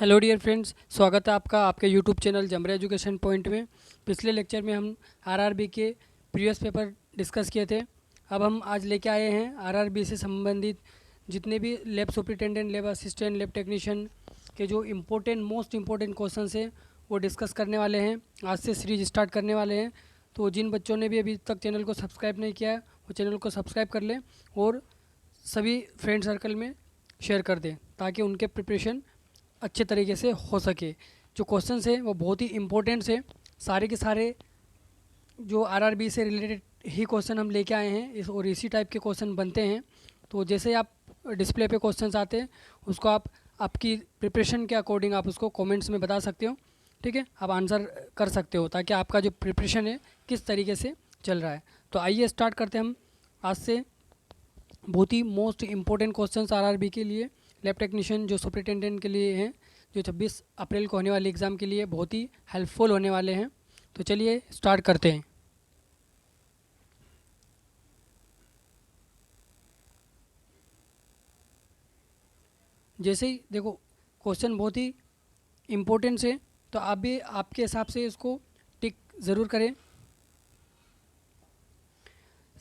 Hello dear friends, स्वागत है आपका आपके यूट्यूब चैनल जमरे एजुकेशन पॉइंट में। पिछले लेक्चर में हम आरआरबी के प्रीवियस पेपर डिस्कस किए थे। अब हम आज लेके आए हैं आरआरबी से संबंधित जितने भी lab superintendent, lab assistant, lab technician के जो मोस्ट इम्पोर्टेंट क्वेश्चन हैं वो डिस्कस करने वाले हैं। आज से सीरीज स्टार्ट करने वाले हैं। तो जिन बच्चों ने भी अभी तक चैनल को सब्सक्राइब नहीं किया है वो चैनल को सब्सक्राइब कर लें और सभी फ्रेंड सर्कल में शेयर कर दें ताकि उनके प्रिपरेशन अच्छे तरीके से हो सके। जो क्वेश्चंस है वो बहुत ही इम्पोर्टेंट है। सारे के सारे जो आरआरबी से रिलेटेड ही क्वेश्चन हम लेके आए हैं और इसी टाइप के क्वेश्चन बनते हैं। तो जैसे आप डिस्प्ले पे क्वेश्चंस आते हैं उसको आप आपकी प्रिपरेशन के अकॉर्डिंग आप उसको कमेंट्स में बता सकते हो। ठीक है, आप आंसर कर सकते हो ताकि आपका जो प्रिपरेशन है किस तरीके से चल रहा है। तो आइए स्टार्ट करते हैं हम आज से। बहुत ही मोस्ट इम्पोर्टेंट क्वेश्चंस आरआरबी के लिए, लैब टेक्नीशियन जो सुपरिटेंडेंट के लिए हैं, जो 26 अप्रैल को होने वाले एग्ज़ाम के लिए बहुत ही हेल्पफुल होने वाले हैं। तो चलिए स्टार्ट करते हैं। जैसे ही देखो क्वेश्चन बहुत ही इम्पोर्टेंट है तो आप भी आपके हिसाब से इसको टिक ज़रूर करें।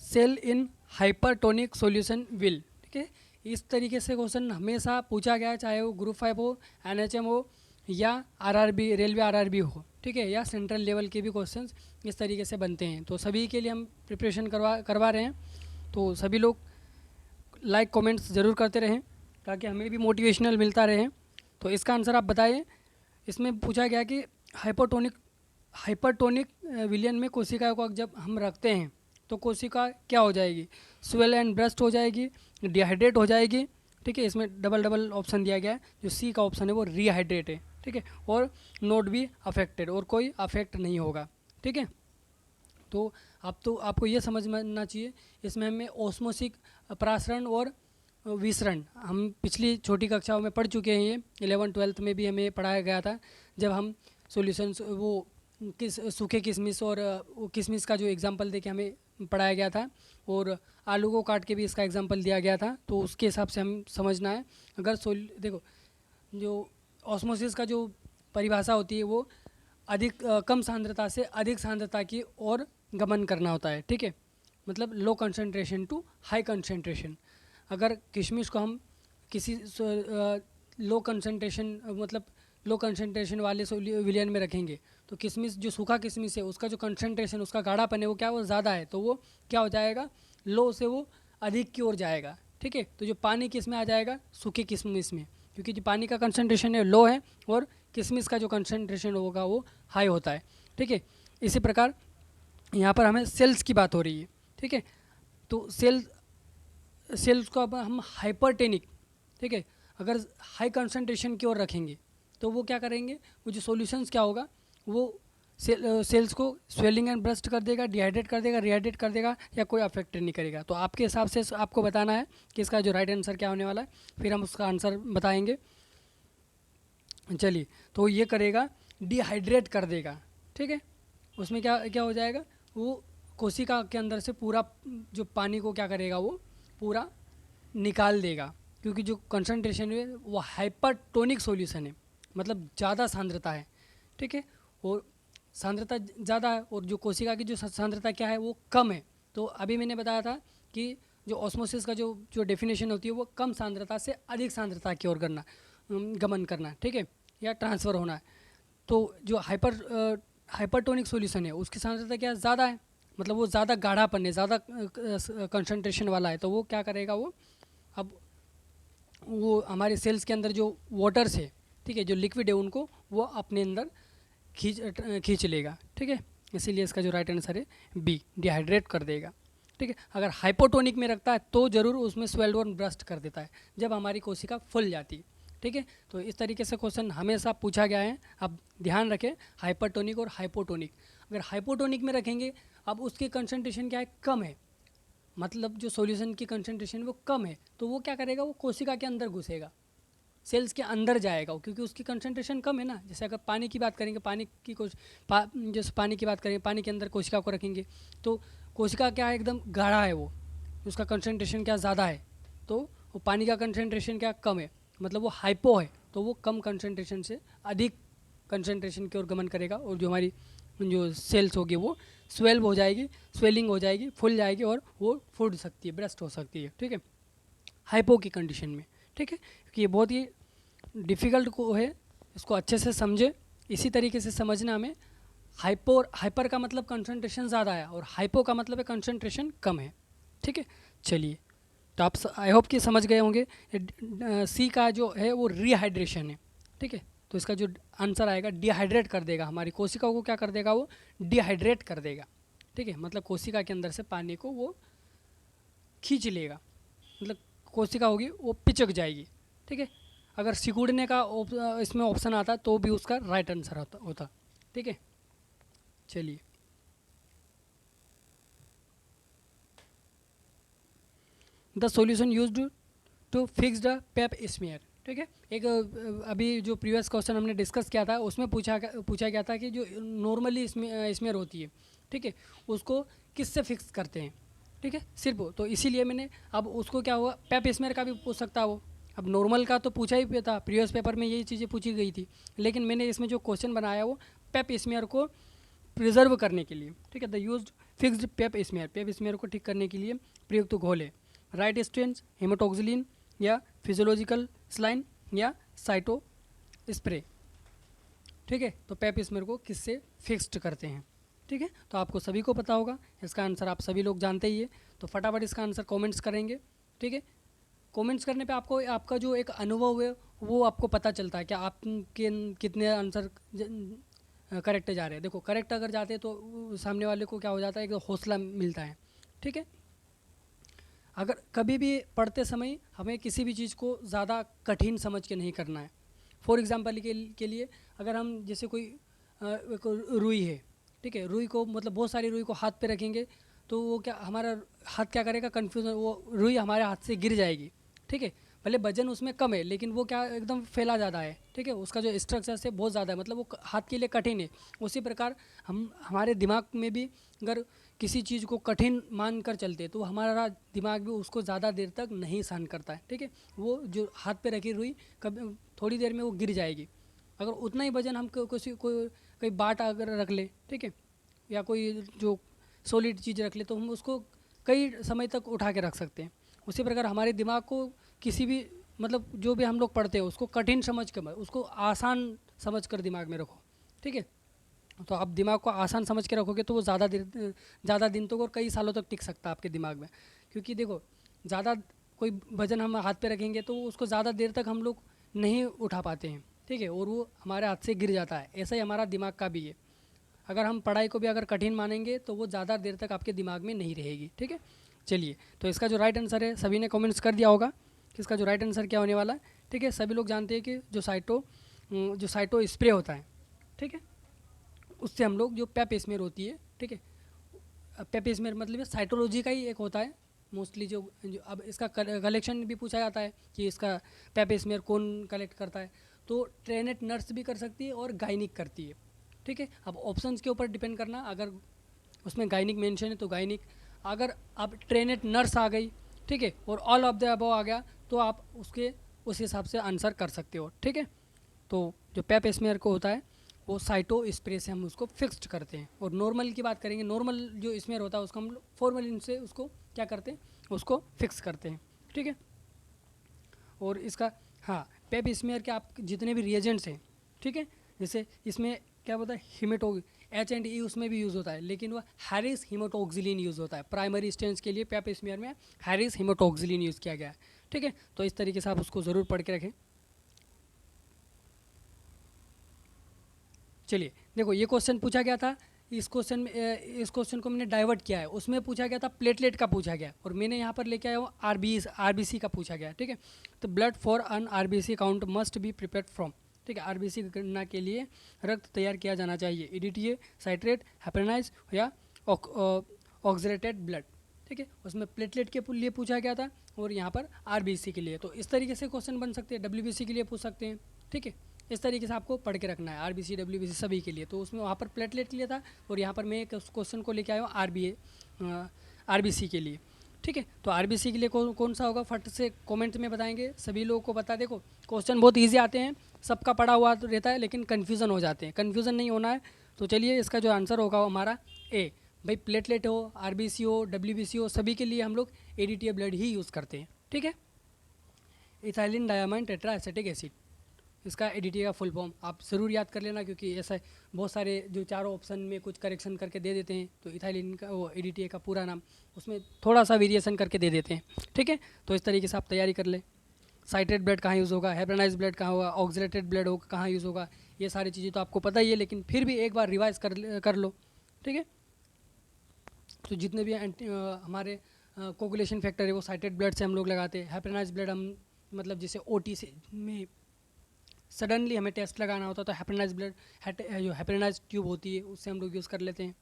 Cell in hypertonic solution will, ठीक है, इस तरीके से क्वेश्चन हमेशा पूछा गया है, चाहे वो ग्रुप 5 हो, एनएचएम हो या आरआरबी, रेलवे आरआरबी हो, ठीक है, या सेंट्रल लेवल के भी क्वेश्चंस इस तरीके से बनते हैं। तो सभी के लिए हम प्रिपरेशन करवा रहे हैं। तो सभी लोग लाइक कमेंट्स ज़रूर करते रहें ताकि हमें भी मोटिवेशनल मिलता रहे। तो इसका आंसर आप बताइए। इसमें पूछा गया कि हाइपरटोनिक विलियन में कोशिका को जब हम रखते हैं तो कोशिका क्या हो जाएगी? स्वेल एंड ब्रस्ट हो जाएगी, डिहाइड्रेट हो जाएगी, ठीक है। इसमें डबल डबल ऑप्शन दिया गया है। जो सी का ऑप्शन है वो रीहाइड्रेट है, ठीक है, और नोट भी अफेक्टेड, और कोई अफेक्ट नहीं होगा, ठीक है। तो आपको ये समझना चाहिए इसमें हमें ऑस्मोसिक प्रासरण और विसरण हम पिछली छोटी कक्षाओं में पढ़ चुके हैं। ये 11वीं 12वीं में भी हमें पढ़ाया गया था जब हम सॉल्यूशंस वो सूखे किशमिश और वो किशमिश का जो एग्जांपल देके हमें पढ़ाया गया था, और आलू को काट के भी इसका एग्जांपल दिया गया था। तो उसके हिसाब से हम समझना है। अगर देखो जो ऑस्मोसिस का जो परिभाषा होती है वो कम सांद्रता से अधिक सांद्रता की ओर गमन करना होता है, ठीक है, मतलब low concentration to high concentration. अगर किशमिश को हम किसी लो कंसंट्रेशन वाले विलियन में रखेंगे तो किशमिश जो सूखा किशमिश है उसका जो कंसंट्रेशन, उसका गाढ़ापन है वो क्या, वो ज़्यादा है, तो वो क्या हो जाएगा, लो से वो अधिक की ओर जाएगा, ठीक है। तो जो पानी किस में आ जाएगा, सूखे किशमिश में, क्योंकि जो पानी का कंसंट्रेशन है लो है और किशमिश का जो कंसंट्रेशन होगा वो हाई होता है, ठीक है। इसी प्रकार यहाँ पर हमें सेल्स की बात हो रही है, ठीक है। तो सेल्स को अब हम हाइपरटेनिक, ठीक है, अगर हाई कंसंट्रेशन की ओर रखेंगे तो वो क्या करेंगे, वो जो सॉल्यूशंस क्या होगा वो सेल्स को स्वेलिंग एंड ब्रस्ट कर देगा, डिहाइड्रेट कर देगा, रिहाइड्रेट कर देगा, या कोई अफेक्ट नहीं करेगा। तो आपके हिसाब से आपको बताना है कि इसका जो राइट आंसर क्या होने वाला है, फिर हम उसका आंसर बताएंगे। चलिए, तो ये करेगा, डिहाइड्रेट कर देगा, ठीक है। उसमें क्या क्या हो जाएगा, वो कोशिका के अंदर से पूरा जो पानी को क्या करेगा, वो पूरा निकाल देगा, क्योंकि जो कंसंट्रेशन है वो हाइपरटोनिक सॉल्यूशन है, मतलब ज़्यादा सांद्रता है, ठीक है, और सांद्रता ज़्यादा है और जो कोशिका की जो सांद्रता क्या है वो कम है। तो अभी मैंने बताया था कि जो ऑस्मोसिस का जो जो डेफिनेशन होती है वो कम सांद्रता से अधिक सांद्रता की ओर करना, गमन करना, ठीक है, या ट्रांसफ़र होना है। तो जो हाइपरटोनिक सॉल्यूशन है उसकी सांद्रता क्या ज़्यादा है, मतलब वो ज़्यादा गाढ़ापन है, ज़्यादा कंसंट्रेशन वाला है, तो वो क्या करेगा, वो अब वो हमारे सेल्स के अंदर जो वाटर्स है, ठीक है, जो लिक्विड है उनको वो अपने अंदर खींच लेगा, ठीक है। इसीलिए इसका जो राइट आंसर है बी, डिहाइड्रेट कर देगा, ठीक है। अगर हाइपोटोनिक में रखता है तो ज़रूर उसमें स्वेल्ड और ब्रस्ट कर देता है जब हमारी कोशिका फूल जाती है, ठीक है। तो इस तरीके से क्वेश्चन हमेशा पूछा गया है। अब ध्यान रखें हाइपरटोनिक और हाइपोटोनिक। अगर हाइपोटोनिक में रखेंगे अब उसकी कंसंट्रेशन क्या है, कम है, मतलब जो सॉल्यूशन की कंसंट्रेशन वो कम है, तो वो क्या करेगा, वो कोशिका के अंदर घुसेगा, सेल्स के अंदर जाएगा, क्योंकि उसकी कंसंट्रेशन कम है ना। जैसे अगर पानी की बात करेंगे, जैसे पानी की बात करेंगे, पानी के अंदर कोशिका को रखेंगे तो कोशिका क्या है, एकदम गाढ़ा है वो, उसका कंसंट्रेशन क्या ज़्यादा है, तो वो पानी का कंसंट्रेशन क्या कम है, मतलब वो हाइपो है, तो वो कम कंसंट्रेशन से अधिक कंसंट्रेशन की ओर गमन करेगा और जो हमारी जो सेल्स होगी वो स्वेल हो जाएगी, स्वेलिंग हो जाएगी, फूल जाएगी और वो फूट सकती है, ब्रस्ट हो सकती है, ठीक है, हाइपो की कंडीशन में, ठीक है। क्योंकि ये बहुत ही डिफ़िकल्ट को है, इसको अच्छे से समझे। इसी तरीके से समझना हमें, हाइपर का मतलब कंसंट्रेशन ज़्यादा है और हाइपो का मतलब है कंसंट्रेशन कम है, ठीक है। चलिए, तो आप आई होप कि समझ गए होंगे। सी का जो है वो रिहाइड्रेशन है, ठीक है। तो इसका जो आंसर आएगा डिहाइड्रेट कर देगा, हमारी कोशिका को क्या कर देगा, वो डिहाइड्रेट कर देगा, ठीक है। मतलब कोशिका के अंदर से पानी को वो खींच लेगा, मतलब कोशिका होगी वो पिचक जाएगी, ठीक है। अगर सिकुड़ने का इसमें ऑप्शन आता तो भी उसका राइट आंसर होता, ठीक है। चलिए, the solution used to fix the pap smear, ठीक है। एक अभी जो प्रीवियस क्वेश्चन हमने डिस्कस किया था उसमें पूछा गया था कि जो नॉर्मली स्मीयर होती है, ठीक है, उसको किससे फिक्स करते हैं, ठीक है, सिर्फ वो। तो इसीलिए मैंने अब उसको क्या हुआ, पेप स्मीयर का भी पूछ सकता वो। अब नॉर्मल का तो पूछा ही था, प्रीवियस पेपर में यही चीज़ें पूछी गई थी, लेकिन मैंने इसमें जो क्वेश्चन बनाया वो पेप स्मीयर को प्रिजर्व करने के लिए, ठीक है। The used fixed Pep smear को ठीक करने के लिए प्रयुक्त घोल है राइट स्ट्रेंज, हेमाटोक्सिलिन या फिजियोलॉजिकल स्लाइन या साइटो स्प्रे, ठीक है। तो पेप स्मीयर को किससे फिक्स्ड करते हैं, ठीक है। तो आपको सभी को पता होगा, इसका आंसर आप सभी लोग जानते ही है। तो फटाफट इसका आंसर कमेंट्स करेंगे, ठीक है। कमेंट्स करने पे आपको आपका जो एक अनुभव है वो आपको पता चलता है कि आपके कितने आंसर करेक्ट जा रहे हैं। देखो, करेक्ट अगर जाते हैं तो सामने वाले को क्या हो जाता है कि हौसला मिलता है, ठीक है। अगर कभी भी पढ़ते समय हमें किसी भी चीज़ को ज़्यादा कठिन समझ के नहीं करना है। फॉर एग्जांपल के लिए अगर हम जैसे कोई एक रुई है, ठीक है, रुई को मतलब बहुत सारी रुई को हाथ पे रखेंगे तो वो क्या, हमारा हाथ क्या करेगा, कन्फ्यूजन, वो रुई हमारे हाथ से गिर जाएगी, ठीक है। भले वजन उसमें कम है लेकिन वो क्या एकदम फैला ज़्यादा है, ठीक है, उसका जो स्ट्रक्चर से बहुत ज़्यादा है, मतलब वो हाथ के लिए कठिन है। उसी प्रकार हमारे दिमाग में भी अगर किसी चीज़ को कठिन मान कर चलते तो हमारा दिमाग भी उसको ज़्यादा देर तक नहीं सहन करता है, ठीक है। वो जो हाथ पे रखी रुई कभी थोड़ी देर में वो गिर जाएगी। अगर उतना ही वजन हम कोई बाट अगर रख ले, ठीक है, या कोई जो सॉलिड चीज़ रख ले तो हम उसको कई समय तक उठा के रख सकते हैं। उसी प्रकार हमारे दिमाग को किसी भी मतलब जो भी हम लोग पढ़ते हैं उसको कठिन समझ कर उसको आसान समझ कर दिमाग में रखो, ठीक है। तो आप दिमाग को आसान समझ के रखोगे तो वो ज़्यादा दिन तक और कई सालों तक टिक सकता है आपके दिमाग में। क्योंकि देखो, ज़्यादा कोई वजन हम हाथ पे रखेंगे तो उसको ज़्यादा देर तक हम लोग नहीं उठा पाते हैं, ठीक है, और वो हमारे हाथ से गिर जाता है। ऐसा ही हमारा दिमाग का भी है। अगर हम पढ़ाई को भी अगर कठिन मानेंगे तो वो ज़्यादा देर तक आपके दिमाग में नहीं रहेगी, ठीक है। चलिए, तो इसका जो राइट आंसर है, सभी ने कमेंट्स कर दिया होगा कि इसका जो राइट आंसर क्या होने वाला है, ठीक है। सभी लोग जानते हैं कि जो साइटो स्प्रे होता है, ठीक है, उससे हम लोग जो पेप स्मेयर होती है, ठीक है, पेप स्मेयर मतलब साइटोलॉजी का ही एक होता है मोस्टली। जो अब इसका कलेक्शन भी पूछा जाता है कि इसका पेप स्मेयर कौन कलेक्ट करता है, तो ट्रेनेड नर्स भी कर सकती है और गायनिक करती है, ठीक है। अब ऑप्शंस के ऊपर डिपेंड करना, अगर उसमें गायनिक मेंशन है तो गायनिक, अगर अब ट्रेनेड नर्स आ गई, ठीक है, और ऑल ऑफ द अबव आ गया तो आप उस हिसाब से आंसर कर सकते हो, ठीक है। तो जो पेप स्मेयर को होता है वो साइटो स्प्रे से हम उसको फिक्स्ड करते हैं। और नॉर्मल की बात करेंगे, नॉर्मल जो स्मेयर होता है उसको हम फॉर्मलिन से उसको क्या करते हैं, उसको फिक्स करते हैं, ठीक है। और इसका, हाँ, पेप स्मेयर के आप जितने भी रिएजेंट्स हैं, ठीक है, जैसे इसमें क्या होता है, H&E उसमें भी यूज़ होता है, लेकिन वह हैरिस हीमोटोक्सिलिन यूज़ होता है प्राइमरी स्टेज के लिए। पेप स्मेयर में हैरिस हीमोटोक्सिलिन यूज़ किया गया है, ठीक है। तो इस तरीके से आप उसको ज़रूर पढ़ के रखें। चलिए, देखो, ये क्वेश्चन पूछा गया था, इस क्वेश्चन को मैंने डाइवर्ट किया है। उसमें पूछा गया था प्लेटलेट का पूछा गया, और मैंने यहाँ पर लेके आया हूँ आरबीसी का पूछा गया, ठीक है। तो blood for on RBC count must be prepared from, ठीक है, आरबीसी की गणना के लिए रक्त तैयार किया जाना चाहिए, EDTA, साइट्रेट, हेपेनाइज या ऑक्सीडेटेड ब्लड, ठीक है। उसमें प्लेटलेट के लिए पूछा गया था और यहाँ पर आरबीसी के लिए। तो इस तरीके से क्वेश्चन बन सकते हैं, WBC के लिए पूछ सकते हैं, ठीक है। इस तरीके से आपको पढ़ के रखना है, आरबीसी WBC सभी के लिए। तो उसमें वहाँ पर प्लेटलेट के लिए था और यहाँ पर मैं एक क्वेश्चन को लेके आया हूँ आरबीसी के लिए, ठीक है। तो आरबीसी के लिए कौन सा होगा, फट से कमेंट में बताएंगे, सभी लोगों को बता। देखो क्वेश्चन बहुत इजी आते हैं, सबका पढ़ा हुआ तो रहता है, लेकिन कन्फ्यूज़न हो जाते हैं, कन्फ्यूज़न नहीं होना है। तो चलिए इसका जो आंसर होगा हमारा ए। भाई प्लेटलेट हो, आरबीसी हो, डब्ल्यूबीसी हो, सभी के लिए हम लोग एडीटीए ब्लड ही यूज़ करते हैं। ठीक है। Ethylene diamine tetra acetic acid, इसका एडीटीए का फुल फॉर्म आप ज़रूर याद कर लेना, क्योंकि ऐसा बहुत सारे जो चारों ऑप्शन में कुछ करेक्शन करके दे देते हैं। तो इथाइलिन का वो एडीटीए का पूरा नाम, उसमें थोड़ा सा वेरिएशन करके दे देते हैं। ठीक है। तो इस तरीके से आप तैयारी कर ले। साइट्रेट ब्लड कहाँ यूज़ होगा, हेब्रेनाइज ब्लड कहाँ होगा, ऑक्सीडेटेड ब्लड होगा कहाँ यूज़ होगा, ये सारी चीज़ें तो आपको पता ही है, लेकिन फिर भी एक बार रिवाइज कर लो। ठीक है। तो जितने भी हमारे कोगुलेशन फैक्टर है वो साइट्रेट ब्लड से हम लोग लगाते हैं। हेब्रेनाइज ब्लड हम मतलब जैसे ओटी से में सडनली हमें टेस्ट लगाना होता है, तो हेब्रेनाइज ब्लड जो हेब्रेनाइज ट्यूब होती है उससे हम लोग यूज़ कर लेते हैं।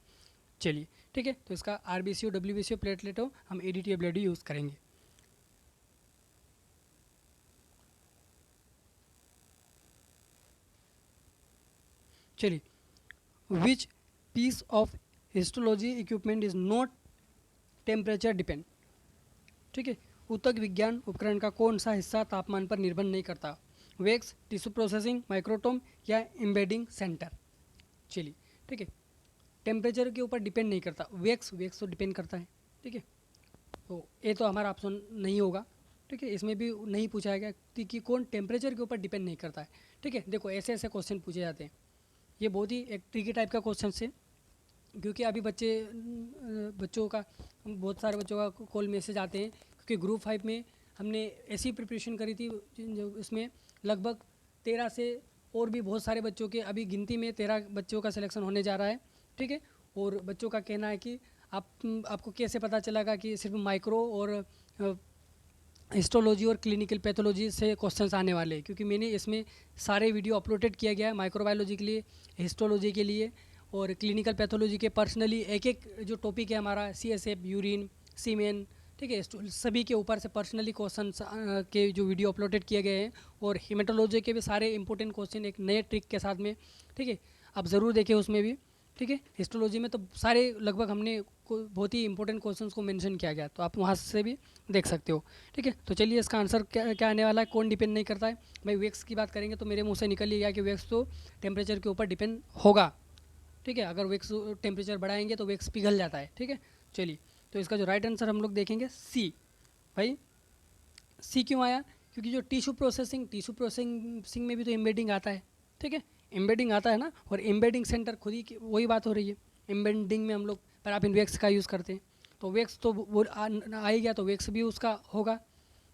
चलिए ठीक है। तो इसका आरबीसी हो, डब्ल्यूबीसी हो, प्लेटलेट हो, हम एडीटीए ब्लड ही यूज़ करेंगे। चलिए, which piece of histology equipment is not temperature depend. ठीक है। ऊतक विज्ञान उपकरण का कौन सा हिस्सा तापमान पर निर्भर नहीं करता, वैक्स, टिश्यू प्रोसेसिंग, माइक्रोटोम या एम्बेडिंग सेंटर। चलिए ठीक है। टेम्परेचर के ऊपर डिपेंड नहीं करता, वैक्स तो डिपेंड करता है। ठीक है। तो ये तो हमारा ऑप्शन नहीं होगा। ठीक है। इसमें भी नहीं पूछा गया कि कौन टेम्परेचर के ऊपर डिपेंड नहीं करता है। ठीक है। देखो ऐसे ऐसे क्वेश्चन पूछे जाते हैं, ये बहुत ही एक ट्रिकी टाइप का क्वेश्चन है, क्योंकि अभी बच्चों का बहुत सारे बच्चों का कॉल मैसेज आते हैं, क्योंकि ग्रुप 5 में हमने ऐसी प्रिपरेशन करी थी जो इसमें लगभग 13 से और भी बहुत सारे बच्चों के अभी गिनती में 13 बच्चों का सिलेक्शन होने जा रहा है। ठीक है। और बच्चों का कहना है कि आपको कैसे पता चलेगा कि सिर्फ माइक्रो और हिस्टोलॉजी और क्लिनिकल पैथोलॉजी से क्वेश्चंस आने वाले हैं, क्योंकि मैंने इसमें सारे वीडियो अपलोडेड किया गया है माइक्रोबायोलॉजी के लिए, हिस्टोलॉजी के लिए और क्लिनिकल पैथोलॉजी के। पर्सनली एक एक जो टॉपिक है हमारा CSF, यूरिन, सीमेन, ठीक है, सभी के ऊपर से पर्सनली क्वेश्चन के जो वीडियो अपलोडेड किए गए हैं, और हीमेटोलॉजी के भी सारे इंपॉर्टेंट क्वेश्चन एक नए ट्रिक के साथ में। ठीक है। आप ज़रूर देखें उसमें भी। ठीक है। हिस्टोलॉजी में तो सारे लगभग हमने बहुत ही इंपॉर्टेंट क्वेश्चंस को मेंशन किया गया, तो आप वहाँ से भी देख सकते हो। ठीक है। तो चलिए इसका आंसर क्या आने वाला है, कौन डिपेंड नहीं करता है। भाई वैक्स की बात करेंगे तो मेरे मुंह से निकल ही गया कि वैक्स तो टेम्परेचर के ऊपर डिपेंड होगा। ठीक है। अगर वैक्स टेम्परेचर बढ़ाएंगे तो वैक्स पिघल जाता है। ठीक है। चलिए, तो इसका जो राइट आंसर हम लोग देखेंगे सी। भाई सी क्यों आया, क्योंकि जो टिश्यू प्रोसेसिंग में भी तो एम्बेडिंग आता है। ठीक है। एम्बेडिंग आता है ना, और एम्बेडिंग सेंटर खुद ही वही बात हो रही है, एम्बेडिंग में हम लोग पैराफिन वैक्स का यूज़ करते हैं। तो वैक्स तो वो आ ही गया, तो वैक्स भी उसका होगा।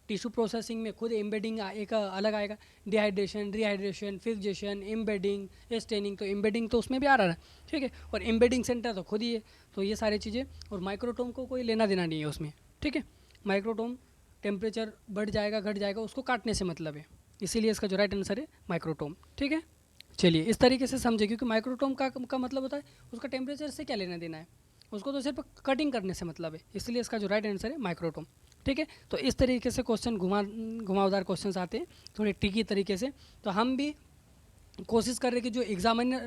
टिश्यू प्रोसेसिंग में खुद एम्बेडिंग एक अलग आएगा, डिहाइड्रेशन, रिहाइड्रेशन, फिक्जेशन, एम्बेडिंग, स्टेनिंग, तो एम्बेडिंग तो उसमें भी आ रहा है। ठीक है। और एम्बेडिंग सेंटर तो खुद ही है। तो ये सारी चीज़ें, और माइक्रोटोम को कोई लेना देना नहीं है उसमें। ठीक है। माइक्रोटोम टेम्परेचर बढ़ जाएगा घट जाएगा उसको काटने से मतलब है, इसीलिए इसका जो राइट आंसर है माइक्रोटोम। ठीक है। चलिए इस तरीके से समझे, क्योंकि माइक्रोटोम का मतलब होता है उसका टेम्परेचर से क्या लेना देना है, उसको तो सिर्फ कटिंग करने से मतलब है, इसलिए इसका जो राइट आंसर है माइक्रोटोम। ठीक है। तो इस तरीके से क्वेश्चन घुमावदार क्वेश्चन आते हैं थोड़े ट्रिकी तरीके से। तो हम भी कोशिश कर रहे हैं कि जो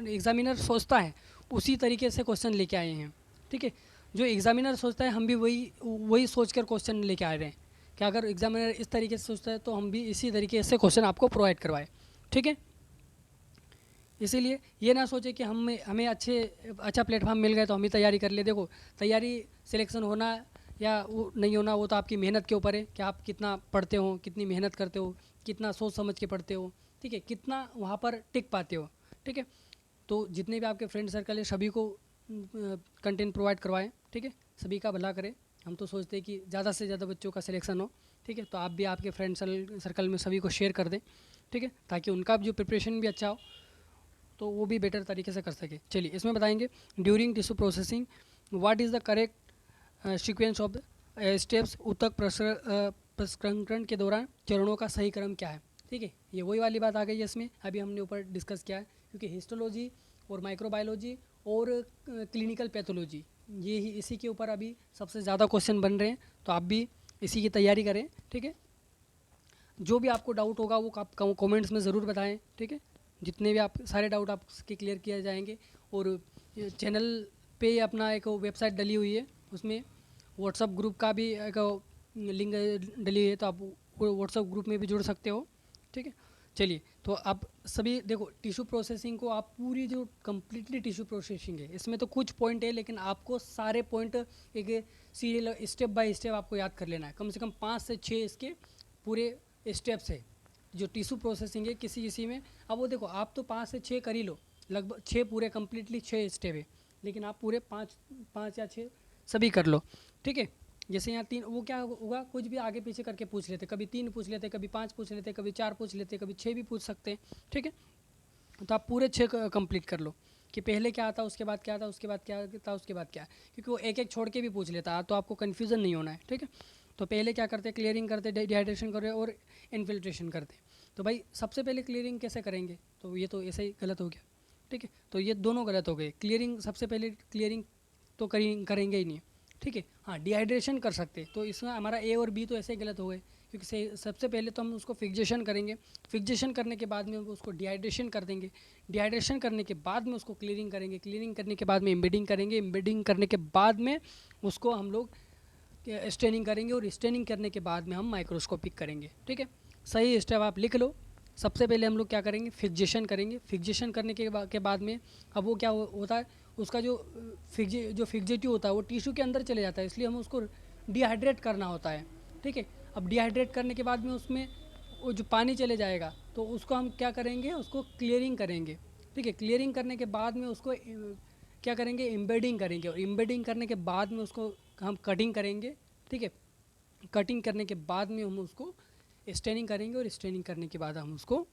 एग्जामिनर सोचता है उसी तरीके से क्वेश्चन लेके आए हैं। ठीक है। जो एग्जामिनर सोचता है हम भी वही सोच कर क्वेश्चन लेके आ रहे हैं, कि अगर एग्जामिनर इस तरीके से सोचता है तो हम भी इसी तरीके से क्वेश्चन आपको प्रोवाइड करवाएं। ठीक है। इसीलिए ये ना सोचे कि हमें अच्छा प्लेटफॉर्म मिल गया तो हम ही तैयारी कर ले। देखो तैयारी सिलेक्शन होना या वो नहीं होना वो तो आपकी मेहनत के ऊपर है, कि आप कितना पढ़ते हो, कितनी मेहनत करते हो, कितना सोच समझ के पढ़ते हो। ठीक है। कितना वहाँ पर टिक पाते हो। ठीक है। तो जितने भी आपके फ्रेंड सर्कल है सभी को कंटेंट प्रोवाइड करवाएं। ठीक है। सभी का भला करें। हम तो सोचते हैं कि ज़्यादा से ज़्यादा बच्चों का सिलेक्शन हो। ठीक है। तो आप भी आपके फ्रेंड सर्कल में सभी को शेयर कर दें। ठीक है। ताकि उनका जो प्रिपरेशन भी अच्छा हो तो वो भी बेटर तरीके से कर सके। चलिए इसमें बताएंगे, during tissue processing what is the correct sequence of steps, ऊतक प्रसंस्करण के दौरान चरणों का सही क्रम क्या है। ठीक है। ये वही वाली बात आ गई है इसमें, अभी हमने ऊपर डिस्कस किया है, क्योंकि हिस्टोलॉजी और माइक्रोबायोलॉजी और क्लिनिकल पैथोलॉजी ये ही इसी के ऊपर अभी सबसे ज़्यादा क्वेश्चन बन रहे हैं, तो आप भी इसी की तैयारी करें। ठीक है। जो भी आपको डाउट होगा वो आप कमेंट्स में ज़रूर बताएं। ठीक है। जितने भी आप सारे डाउट आपके क्लियर किए जाएंगे। और चैनल पे अपना एक वेबसाइट डली हुई है, उसमें व्हाट्सअप ग्रुप का भी एक लिंक डली है, तो आप व्हाट्सअप ग्रुप में भी जुड़ सकते हो। ठीक है, चलिए, तो आप सभी देखो, टिश्यू प्रोसेसिंग को आप पूरी जो कम्प्लीटली टिश्यू प्रोसेसिंग है, इसमें तो कुछ पॉइंट है, लेकिन आपको सारे पॉइंट एक सीरियल स्टेप बाय स्टेप आपको याद कर लेना है। कम से कम 5 से 6 इसके पूरे स्टेप्स है जो टिश्यू प्रोसेसिंग है किसी किसी में। अब वो देखो, आप तो 5 से 6 कर ही लो, लगभग 6 पूरे कम्प्लीटली 6 स्टेप है, लेकिन आप पूरे 5 या 6 सभी कर लो। ठीक है, जैसे यहाँ 3, वो क्या होगा, कुछ भी आगे पीछे करके पूछ लेते, कभी 3 पूछ लेते, कभी 5 पूछ लेते, कभी 4 पूछ लेते, कभी 6 भी पूछ सकते हैं। ठीक है, तो आप पूरे 6 कंप्लीट कर लो कि पहले क्या आता, उसके बाद क्या आता, उसके बाद क्या था, उसके बाद क्या, क्योंकि वो एक एक छोड़ के भी पूछ लेता है, तो आपको कन्फ्यूज़न नहीं होना है। ठीक है, तो पहले क्या करते, क्लियरिंग करते, डिहाइड्रेशन करते और इन्फिल्ट्रेशन करते। तो भाई सबसे पहले क्लियरिंग कैसे करेंगे, तो ये तो ऐसे ही गलत हो गया। ठीक है, तो ये दोनों गलत हो गए। क्लियरिंग सबसे पहले क्लियरिंग तो करेंगे ही नहीं। ठीक है, हाँ डिहाइड्रेशन कर सकते, तो इसमें हमारा ए और बी तो ऐसे ही गलत हो गए, क्योंकि सबसे पहले तो हम उसको फिक्सेशन करेंगे, फिक्सेशन करने के बाद में उसको डिहाइड्रेशन कर देंगे, डिहाइड्रेशन करने के बाद में उसको क्लीनिंग करेंगे, क्लीनिंग करने के बाद में एम्बेडिंग करेंगे, एम्बेडिंग करने के बाद में उसको हम लोग स्टेनिंग करेंगे, और स्टेनिंग करने के बाद में हम माइक्रोस्कोपिक करेंगे। ठीक है, सही स्टेप आप लिख लो। सबसे पहले हम लोग क्या करेंगे, फिक्सेशन करेंगे, फिक्सेशन करने के बाद में अब वो क्या होता है, उसका जो फिक्जेटिव होता है वो टिश्यू के अंदर चले जाता है, इसलिए हमें उसको डिहाइड्रेट करना होता है। ठीक है, अब डिहाइड्रेट करने के बाद में उसमें वो जो पानी चले जाएगा, तो उसको हम क्या करेंगे, उसको क्लियरिंग करेंगे। ठीक है, क्लियरिंग करने के बाद में उसको क्या करेंगे, एम्बेडिंग करेंगे, और एम्बेडिंग करने के बाद में उसको हम कटिंग करेंगे। ठीक है, कटिंग करने के बाद में हम उसको स्टेनिंग करेंगे, और स्टेनिंग करने के बाद हम उसको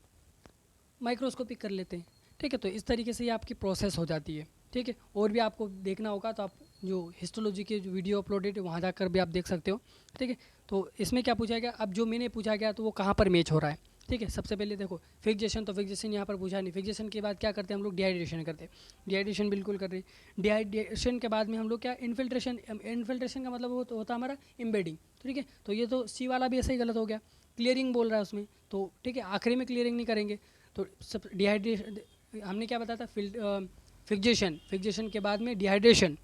माइक्रोस्कोपिक कर लेते हैं। ठीक है, तो इस तरीके से ये आपकी प्रोसेस हो जाती है। ठीक है, और भी आपको देखना होगा तो आप जो हिस्टोलॉजी के जो वीडियो अपलोडेड है वहाँ जाकर भी आप देख सकते हो। ठीक है, तो इसमें क्या पूछा गया, अब जो मैंने पूछा गया तो वो कहाँ पर मैच हो रहा है। ठीक है, सबसे पहले देखो फिक्सेशन, तो फिक्सेशन यहाँ पर पूछा नहीं, फिक्सेशन के बाद क्या करते हैं हम लोग, डिहाइड्रेशन करते हैं, डिहाइड्रेशन बिल्कुल कर रहे हैं। डिहाइड्रेशन के बाद में हम लोग क्या, इन्फिल्ट्रेशन, इन्फिल्ट्रेशन का मतलब होता है हमारा एम्बेडिंग। ठीक है, तो ये तो सी वाला भी ऐसे ही गलत हो गया, क्लियरिंग बोल रहा है उसमें, तो ठीक है आखिरी में क्लियरिंग नहीं करेंगे। तो सब डिहाइड्रेशन हमने क्या बताया था, फिक्सेशन, फिक्सेशन के बाद में डिहाइड्रेशन,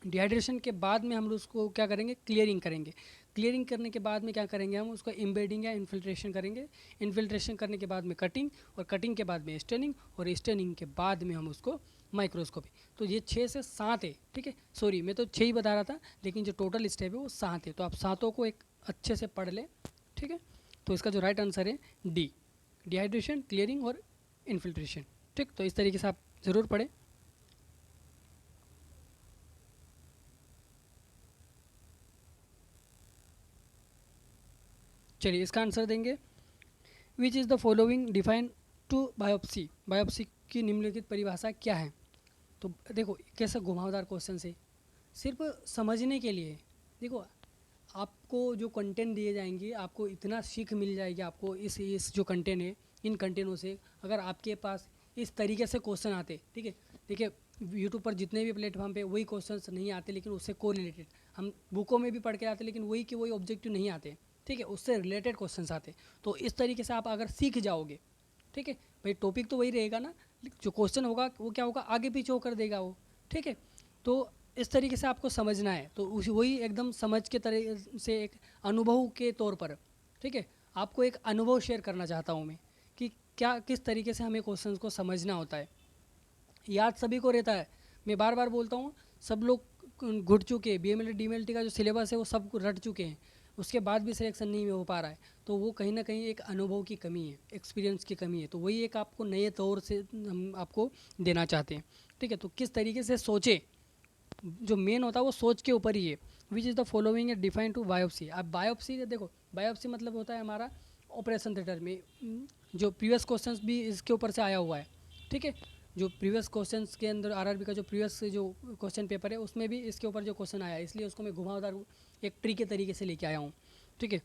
डिहाइड्रेशन के बाद में हम लोग उसको क्या करेंगे, क्लियरिंग करेंगे, क्लियरिंग करने के बाद में क्या करेंगे, हम उसको एम्बेडिंग या इन्फिल्ट्रेशन करेंगे, इन्फिल्ट्रेशन करने के बाद में कटिंग, और कटिंग के बाद में स्टेनिंग, और स्टेनिंग के बाद में हम उसको माइक्रोस्कोपी। तो ये 6 से 7 है। ठीक है, सॉरी मैं तो 6 ही बता रहा था, लेकिन जो टोटल स्टेप है वो 7 है, तो आप सातों को एक अच्छे से पढ़ लें। ठीक है, तो इसका जो राइट आंसर है डी, डिहाइड्रेशन, क्लियरिंग और इन्फिल्ट्रेशन। ठीक, तो इस तरीके से आप ज़रूर पढ़ें। चलिए इसका आंसर देंगे, which is the following define to biopsy, biopsy की निम्नलिखित परिभाषा क्या है। तो देखो कैसा घुमावदार क्वेश्चन है, सिर्फ समझने के लिए। देखो आपको जो कंटेंट दिए जाएंगे, आपको इतना सीख मिल जाएगी, आपको इस जो कंटेंट है, इन कंटेंटों से अगर आपके पास इस तरीके से क्वेश्चन आते। ठीक है, देखिए यूट्यूब पर जितने भी प्लेटफॉर्म पे वही क्वेश्चंस नहीं आते, लेकिन उससे को रिलेटेड हम बुकों में भी पढ़ के आते, लेकिन वही के वही ऑब्जेक्टिव नहीं आते। ठीक है, उससे रिलेटेड क्वेश्चंस आते, तो इस तरीके से आप अगर सीख जाओगे, ठीक है भाई, टॉपिक तो वही रहेगा ना, जो क्वेश्चन होगा वो क्या होगा, आगे पीछे होकर देगा वो। ठीक है, तो इस तरीके से आपको समझना है, तो उस वही एकदम समझ के तरह से एक अनुभव के तौर पर। ठीक है, आपको एक अनुभव शेयर करना चाहता हूँ मैं, कि क्या किस तरीके से हमें क्वेश्चंस को समझना होता है। याद सभी को रहता है, मैं बार बार बोलता हूँ, सब लोग घुट चुके हैं, BMLT DMLT का जो सिलेबस है वो सब रट चुके हैं, उसके बाद भी सिलेक्शन नहीं हो पा रहा है, तो वो कहीं ना कहीं एक अनुभव की कमी है, एक्सपीरियंस की कमी है, तो वही एक आपको नए तौर से हम आपको देना चाहते हैं। ठीक है, तो किस तरीके से सोचे, जो मेन होता है वो सोच के ऊपर ही है। Which is the following define to biopsy. अब बायोप्सी देखो, बायोप्सी मतलब होता है हमारा ऑपरेशन थिएटर में, जो प्रीवियस क्वेश्चंस भी इसके ऊपर से आया हुआ है। ठीक है, जो प्रीवियस क्वेश्चंस के अंदर RRB का जो प्रीवियस जो क्वेश्चन पेपर है उसमें भी इसके ऊपर जो क्वेश्चन आया है, इसलिए उसको मैं घुमावदार एक ट्री के तरीके से लेके आया हूँ। ठीक है,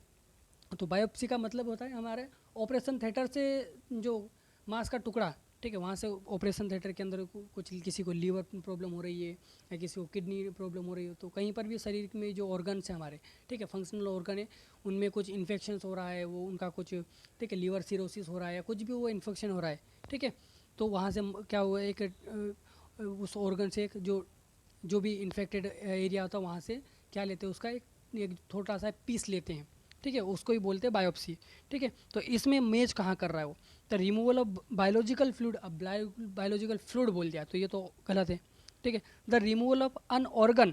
तो बायोप्सी का मतलब होता है हमारे ऑपरेशन थिएटर से जो मांस का टुकड़ा, ठीक है, वहाँ से ऑपरेशन थिएटर के अंदर कुछ किसी को लीवर प्रॉब्लम हो रही है, या किसी को किडनी प्रॉब्लम हो रही है, तो कहीं पर भी शरीर में जो ऑर्गन्स हैं हमारे, ठीक है, फंक्शनल ऑर्गन है, उनमें कुछ इन्फेक्शंस हो रहा है, वो उनका कुछ, ठीक है, लीवर सिरोसिस हो रहा है, या कुछ भी वो इन्फेक्शन हो रहा है। ठीक है, तो वहाँ से क्या हुआ, एक उस ऑर्गन से एक जो भी इन्फेक्टेड एरिया होता है वहाँ से क्या लेते हैं, उसका एक छोटा सा पीस लेते हैं, ठीक है, उसको ही बोलते हैं बायोप्सी, ठीक है। तो इसमें मेज कहाँ कर रहा है वो, the removal of biological fluid, अब बायोलॉजिकल फ्लूइड बोल दिया तो ये तो गलत है, ठीक है। The removal of an organ,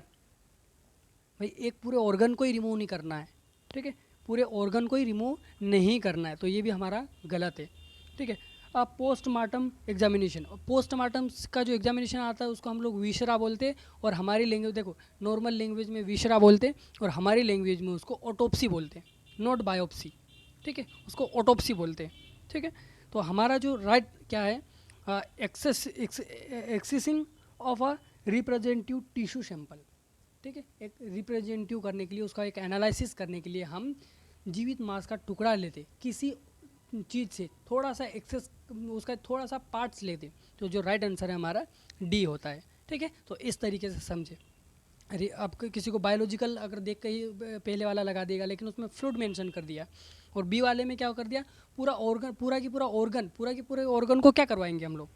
भाई एक पूरे ऑर्गन को ही रिमूव नहीं करना है, ठीक है, पूरे ऑर्गन को ही रिमूव नहीं करना है, तो ये भी हमारा गलत है, ठीक है। अब पोस्टमार्टम एग्जामिनेशन, पोस्टमार्टम का जो एग्जामिनेशन आता है उसको हम लोग विशरा बोलते हैं, और हमारी लैंग्वेज देखो, नॉर्मल लैंग्वेज में विशरा बोलते हैं और हमारी लैंग्वेज में उसको ऑटोप्सी बोलते हैं, नॉट बायोप्सी, ठीक है, उसको ऑटोप्सी बोलते हैं, ठीक है। तो हमारा जो राइट क्या है, accessing of a representative tissue sample, ठीक है, एक रिप्रेजेंटेटिव करने के लिए, उसका एक एनालिसिस करने के लिए हम जीवित मांस का टुकड़ा लेते, किसी चीज़ से थोड़ा सा एक्सेस, उसका थोड़ा सा पार्ट्स लेते, तो जो राइट आंसर है हमारा डी होता है, ठीक है। तो इस तरीके से समझे। अरे आप किसी को बायोलॉजिकल अगर देख के ही पहले वाला लगा देगा, लेकिन उसमें फ्लूइड मेंशन कर दिया, और बी वाले में क्या कर दिया, पूरा ऑर्गन, पूरा की पूरे ऑर्गन को क्या करवाएंगे हम लोग,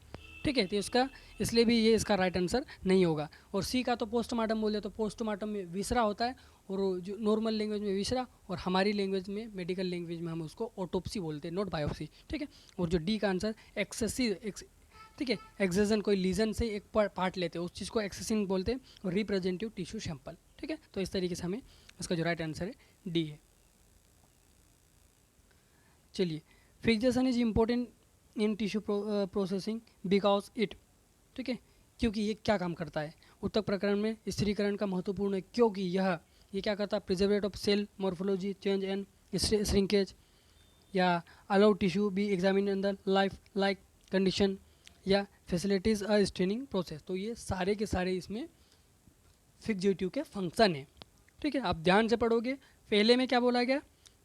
ठीक है। तो इसका, इसलिए भी ये इसका राइट आंसर नहीं होगा। और सी का तो पोस्टमार्टम बोले, तो पोस्टमार्टम में विसरा होता है, और जो नॉर्मल लैंग्वेज में विसरा, और हमारी लैंग्वेज में, मेडिकल लैंग्वेज में हम उसको ऑटोप्सी बोलते हैं, नॉट बायोप्सी, ठीक है। और जो डी का आंसर एक्सेसिव, ठीक है, एक्सेजन, कोई लीजन से एक पार्ट लेते हैं, उस चीज़ को एक्सेसिंग बोलते हैं, और रिप्रेजेंटेटिव टिश्यू सैंपल, ठीक है। तो इस तरीके से हमें इसका जो राइट आंसर है डी है। चलिए, fixation is important in tissue processing because it, ठीक है, क्योंकि ये क्या काम करता है, उत्तक प्रकरण में स्थिरीकरण का महत्वपूर्ण है, क्योंकि ये क्या करता है, preservate of cell morphology change and shrinkage, या allow tissue be examine in the life like condition, या फैसिलिटीज अ स्टेनिंग प्रोसेस। तो ये सारे के सारे इसमें फिक्सेटिव के फंक्शन है, ठीक है। आप ध्यान से पढ़ोगे, पहले में क्या बोला गया,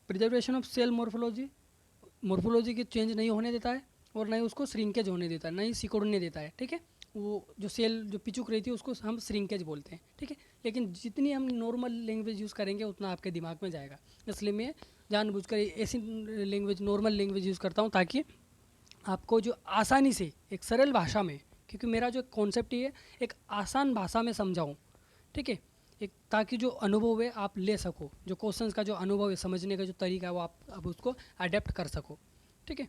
प्रिजर्वेशन ऑफ सेल मॉर्फोलॉजी की चेंज नहीं होने देता है, और ना ही उसको श्रिंकेज होने देता है, ना ही सिकुड़ने देता है, ठीक है। वो जो सेल जो पिचुक रही थी उसको हम श्रिंकेज बोलते हैं, ठीक है। लेकिन जितनी हम नॉर्मल लैंग्वेज यूज़ करेंगे उतना आपके दिमाग में जाएगा, इसलिए मैं जानबूझकर ऐसी लैंग्वेज, नॉर्मल लैंग्वेज यूज़ करता हूँ, ताकि आपको जो आसानी से एक सरल भाषा में, क्योंकि मेरा जो कॉन्सेप्ट ये है एक आसान भाषा में समझाऊँ, ठीक है, एक ताकि जो अनुभव है आप ले सको, जो क्वेश्चंस का जो अनुभव है, समझने का जो तरीका है वो आप अब उसको अडेप्ट कर सको, ठीक है।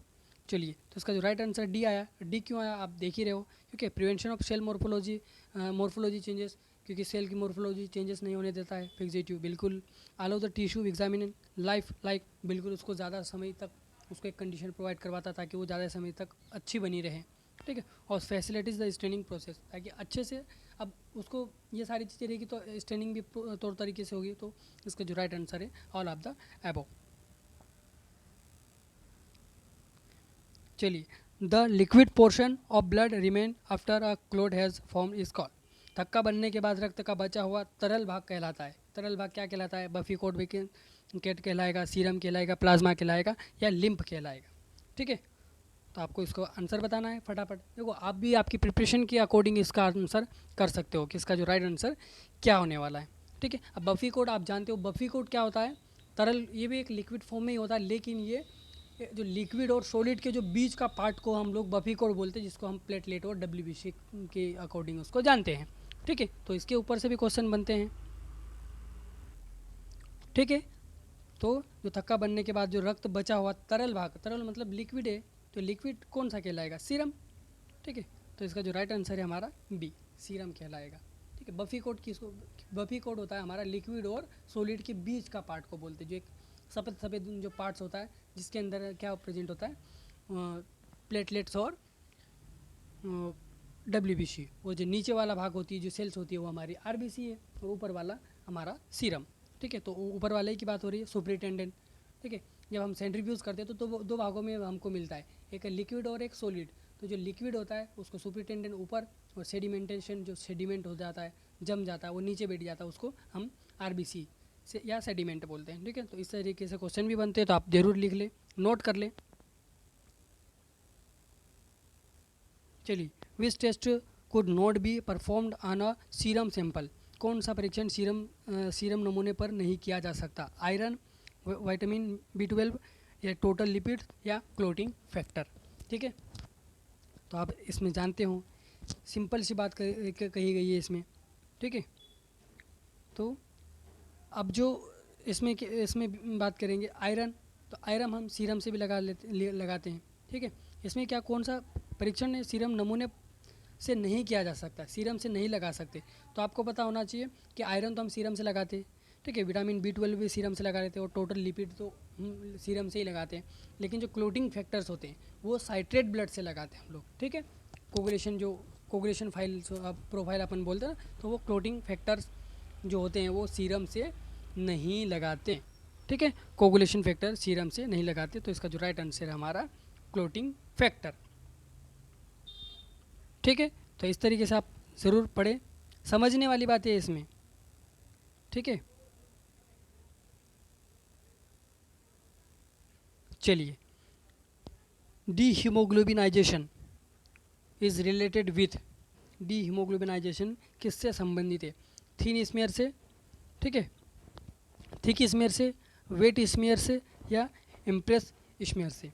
चलिए, तो इसका जो राइट आंसर डी आया। डी क्यों आया आप देख ही रहे हो, क्योंकि prevention of cell morphology changes, क्योंकि सेल की मॉर्फोलॉजी चेंजेस नहीं होने देता है, फिक्सेटिव बिल्कुल। Allow the tissue examine life like, बिल्कुल उसको ज़्यादा समय तक उसको एक कंडीशन प्रोवाइड करवाता ताकि वो ज़्यादा समय तक अच्छी बनी रहे, ठीक है। और फैसिलिटीज़ द स्टेनिंग प्रोसेस, ताकि अच्छे से अब उसको ये सारी चीज़ें रहेगी तो स्टेनिंग भी तौर तरीके से होगी। तो इसका जो राइट आंसर है ऑल ऑफ द एबव। चलिए, the liquid portion of blood remain after a clot has form is called, थक्का बनने के बाद रक्त का बचा हुआ तरल भाग कहलाता है। तरल भाग क्या कहलाता है, बफी कोट केट कहलाएगा, सीरम कहलाएगा, प्लाज्मा कहलाएगा, या लिम्फ कहलाएगा, ठीक है। तो आपको इसको आंसर बताना है फटाफट। देखो, आप भी आपकी प्रिपरेशन के अकॉर्डिंग इसका आंसर कर सकते हो कि इसका जो राइट आंसर क्या होने वाला है, ठीक है। अब बफी कोट आप जानते हो, बफी कोट क्या होता है, तरल, ये भी एक लिक्विड फॉर्म में ही होता है, लेकिन ये जो लिक्विड और सॉलिड के जो बीच का पार्ट को हम लोग बफी कोट बोलते हैं, जिसको हम प्लेटलेट और डब्ल्यूबीसी के अकॉर्डिंग उसको जानते हैं, ठीक है। तो इसके ऊपर से भी क्वेश्चन बनते हैं, ठीक है। तो जो थक्का बनने के बाद जो रक्त बचा हुआ तरल भाग, तरल मतलब लिक्विड है, तो लिक्विड कौन सा कहलाएगा, सीरम, ठीक है। तो इसका जो राइट आंसर है हमारा बी, सीरम कहलाएगा, ठीक है। बफी कोट किसको, बफी कोट होता है हमारा लिक्विड और सॉलिड के बीच का पार्ट को बोलते हैं, जो एक सफ़ेद सफ़ेद जो पार्ट्स होता है जिसके अंदर क्या प्रेजेंट होता है, प्लेटलेट्स और डब्ल्यूबीसी। वो जो नीचे वाला भाग होती है, जो सेल्स होती है, वो हमारी आरबीसी है, और ऊपर वाला हमारा सीरम, ठीक है। तो ऊपर वाले की बात हो रही है, सुपरिटेंडेंट, ठीक है। जब हम सेंट्रीफ्यूज करते हैं तो दो भागों में हमको मिलता है, एक लिक्विड और एक सॉलिड। तो जो लिक्विड होता है उसको सुपरिटेंडेंट ऊपर, और सेडिमेंटेशन जो सेडिमेंट हो जाता है, जम जाता है, वो नीचे बैठ जाता है, उसको हम आरबीसी से या सेडिमेंट बोलते हैं, ठीक है। तो इस तरीके से क्वेश्चन भी बनते हैं, तो आप जरूर लिख लें, नोट कर लें। चलिए, which test could not be performed on a serum sample, कौन सा परीक्षण सीरम नमूने पर नहीं किया जा सकता, आयरन, विटामिन B12, या टोटल लिपिड, या क्लोटिंग फैक्टर, ठीक है। तो आप इसमें जानते हो, सिंपल सी बात कही गई है इसमें, ठीक है। तो अब जो इसमें बात करेंगे आयरन, तो आयरन हम सीरम से भी लगाते हैं, ठीक है। इसमें क्या कौन सा परीक्षण सीरम नमूने से नहीं किया जा सकता, सीरम से नहीं लगा सकते। तो आपको पता होना चाहिए कि आयरन तो हम सीरम से लगाते हैं, ठीक है। विटामिन B12 भी सीरम से लगा लेते हैं और टोटल लिपिड तो हम सीरम से ही लगाते हैं। लेकिन जो क्लोटिंग फैक्टर्स होते हैं वो साइट्रेट ब्लड से लगाते हैं हम लोग, ठीक है। कोगुलेशन फाइल प्रोफाइल अपन बोलते हैं ना, तो वो क्लोटिंग फैक्टर्स जो होते हैं वो सीरम से नहीं लगाते, ठीक है। कोगुलेशन फैक्टर सीरम से नहीं लगाते, तो इसका जो राइट आंसर है हमारा क्लोटिंग फैक्टर, ठीक है। तो इस तरीके से आप ज़रूर पढ़ें, समझने वाली बात है इसमें, ठीक है। चलिए, डीहीमोग्लोबिनाइजेशन इज़ रिलेटेड विथ, डीहीमोग्लोबिनाइजेशन किससे संबंधित है? थिन स्मीयर से, ठीक है, थिक स्मीयर से, वेट स्मीयर से या इम्प्रेस स्मीयर से,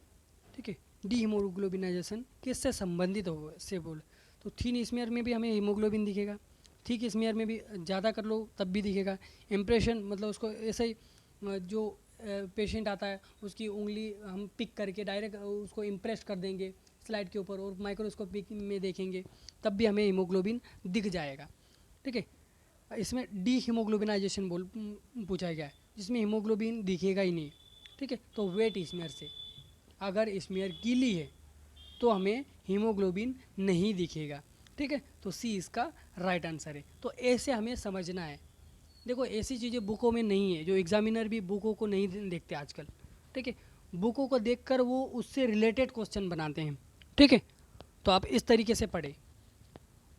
ठीक है। डीहीमोग्लोबिनाइजेशन किससे संबंधित हो से बोल, तो थिन स्मीयर में भी हमें हीमोग्लोबिन दिखेगा, थिक स्मीयर में भी ज़्यादा कर लो तब भी दिखेगा। इम्प्रेशन मतलब उसको ऐसे ही जो पेशेंट आता है उसकी उंगली हम पिक करके डायरेक्ट उसको इम्प्रेस कर देंगे स्लाइड के ऊपर और माइक्रोस्कोपिक में देखेंगे तब भी हमें हीमोग्लोबिन दिख जाएगा, ठीक है। इसमें डी हीमोग्लोबिनाइजेशन पूछा गया है जिसमें हीमोग्लोबिन दिखेगा ही नहीं, ठीक है। तो वेट स्मीयर से, अगर स्मीयर गीली है तो हमें हीमोग्लोबिन नहीं दिखेगा, ठीक है। तो सी इसका राइट आंसर है। तो ऐसे हमें समझना है। देखो ऐसी चीज़ें बुकों में नहीं है, जो एग्जामिनर भी बुकों को नहीं देखते आजकल, ठीक है। बुकों को देखकर वो उससे रिलेटेड क्वेश्चन बनाते हैं, ठीक है। तो आप इस तरीके से पढ़े,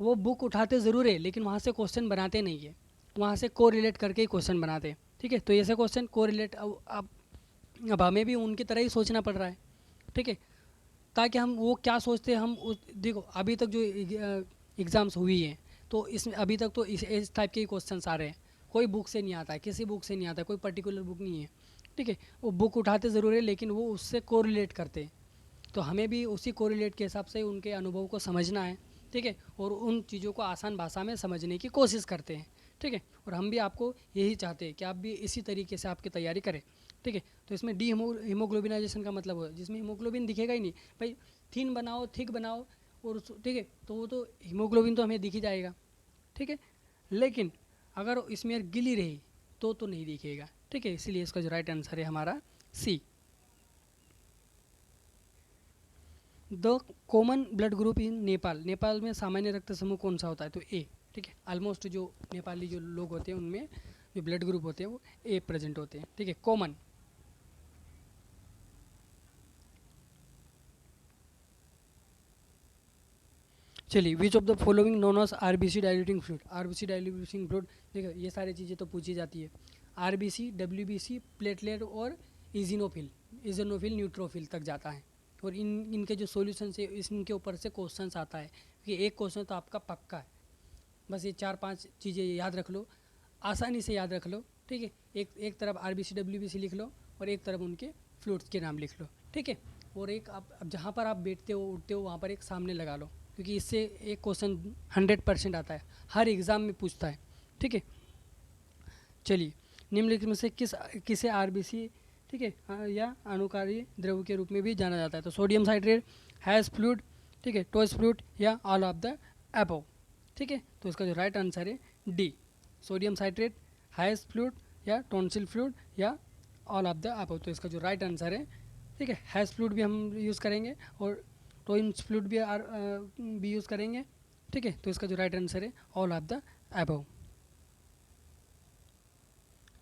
वो बुक उठाते ज़रूर है लेकिन वहाँ से क्वेश्चन बनाते नहीं है, वहाँ से को रिलेट करके ही क्वेश्चन बनाते हैं, ठीक है। तो ऐसे क्वेश्चन को रिलेट अब हमें भी उनकी तरह ही सोचना पड़ रहा है, ठीक है, ताकि हम वो क्या सोचते हैं हम देखो अभी तक जो एग्ज़ाम्स हुई हैं तो इसमें अभी तक तो इस टाइप के ही क्वेश्चन आ रहे हैं। कोई बुक से नहीं आता है, किसी बुक से नहीं आता है, कोई पर्टिकुलर बुक नहीं है, ठीक है। वो बुक उठाते ज़रूर है लेकिन वो उससे कोरिलेट करते हैं। तो हमें भी उसी कोरिलेट के हिसाब से उनके अनुभव को समझना है, ठीक है, और उन चीज़ों को आसान भाषा में समझने की कोशिश करते हैं, ठीक है। और हम भी आपको यही चाहते हैं कि आप भी इसी तरीके से आपकी तैयारी करें, ठीक है। तो इसमें डी हीमोग्लोबिनाइजेशन का मतलब हो जिसमें हीमोग्लोबिन दिखेगा ही नहीं भाई, थिन बनाओ थिक बनाओ और ठीक है, तो वो तो हीमोग्लोबिन तो हमें दिख ही जाएगा, ठीक है। लेकिन अगर स्मीयर गिली रही तो नहीं दिखेगा, ठीक है। इसीलिए इसका जो राइट आंसर है हमारा C. The common blood group in Nepal, Nepal में सामान्य रक्त समूह कौन सा होता है? तो ए, ठीक है। ऑलमोस्ट जो नेपाली जो लोग होते हैं उनमें जो ब्लड ग्रुप होते हैं वो ए प्रेजेंट होते हैं, ठीक है, कॉमन। चलिए, which of the following known as RBC diluting fluid, RBC diluting fluid, देखो ये सारी चीज़ें तो पूछी जाती है। आरबीसी, डब्ल्यूबीसी, प्लेटलेट और इजिनोफिल, इजिनोफिल न्यूट्रोफिल तक जाता है। और इनके जो सॉल्यूशन है इनके ऊपर से क्वेश्चंस आता है कि एक क्वेश्चन तो आपका पक्का है। बस ये 4-5 चीज़ें याद रख लो, आसानी से याद रख लो, ठीक है। एक तरफ आरबीसी डब्ल्यूबीसी लिख लो और एक तरफ उनके फ्लूइड्स के नाम लिख लो, ठीक है। और एक आप अब जहाँ पर आप बैठते हो उठते हो वहाँ पर एक सामने लगा लो, क्योंकि इससे एक क्वेश्चन 100% आता है, हर एग्ज़ाम में पूछता है, ठीक है। चलिए, निम्नलिखित में से किसे आरबीसी, ठीक है, या अणुकारी द्रव के रूप में भी जाना जाता है? तो सोडियम साइट्रेट, हैज़ फ्लूइड, ठीक है, टॉस फ्लूइड या ऑल ऑफ द एबव, ठीक है। तो इसका जो राइट आंसर है D, sodium citrate, has fluid या टॉन्सिल फ्लूइड या ऑल ऑफ द एबव। तो इसका जो राइट आंसर है, ठीक है, हैज़ फ्लूइड भी हम यूज़ करेंगे और टॉन्सिल फ्लूइड भी यूज़ करेंगे, ठीक है। तो इसका जो राइट आंसर है ऑल ऑफ द एबव।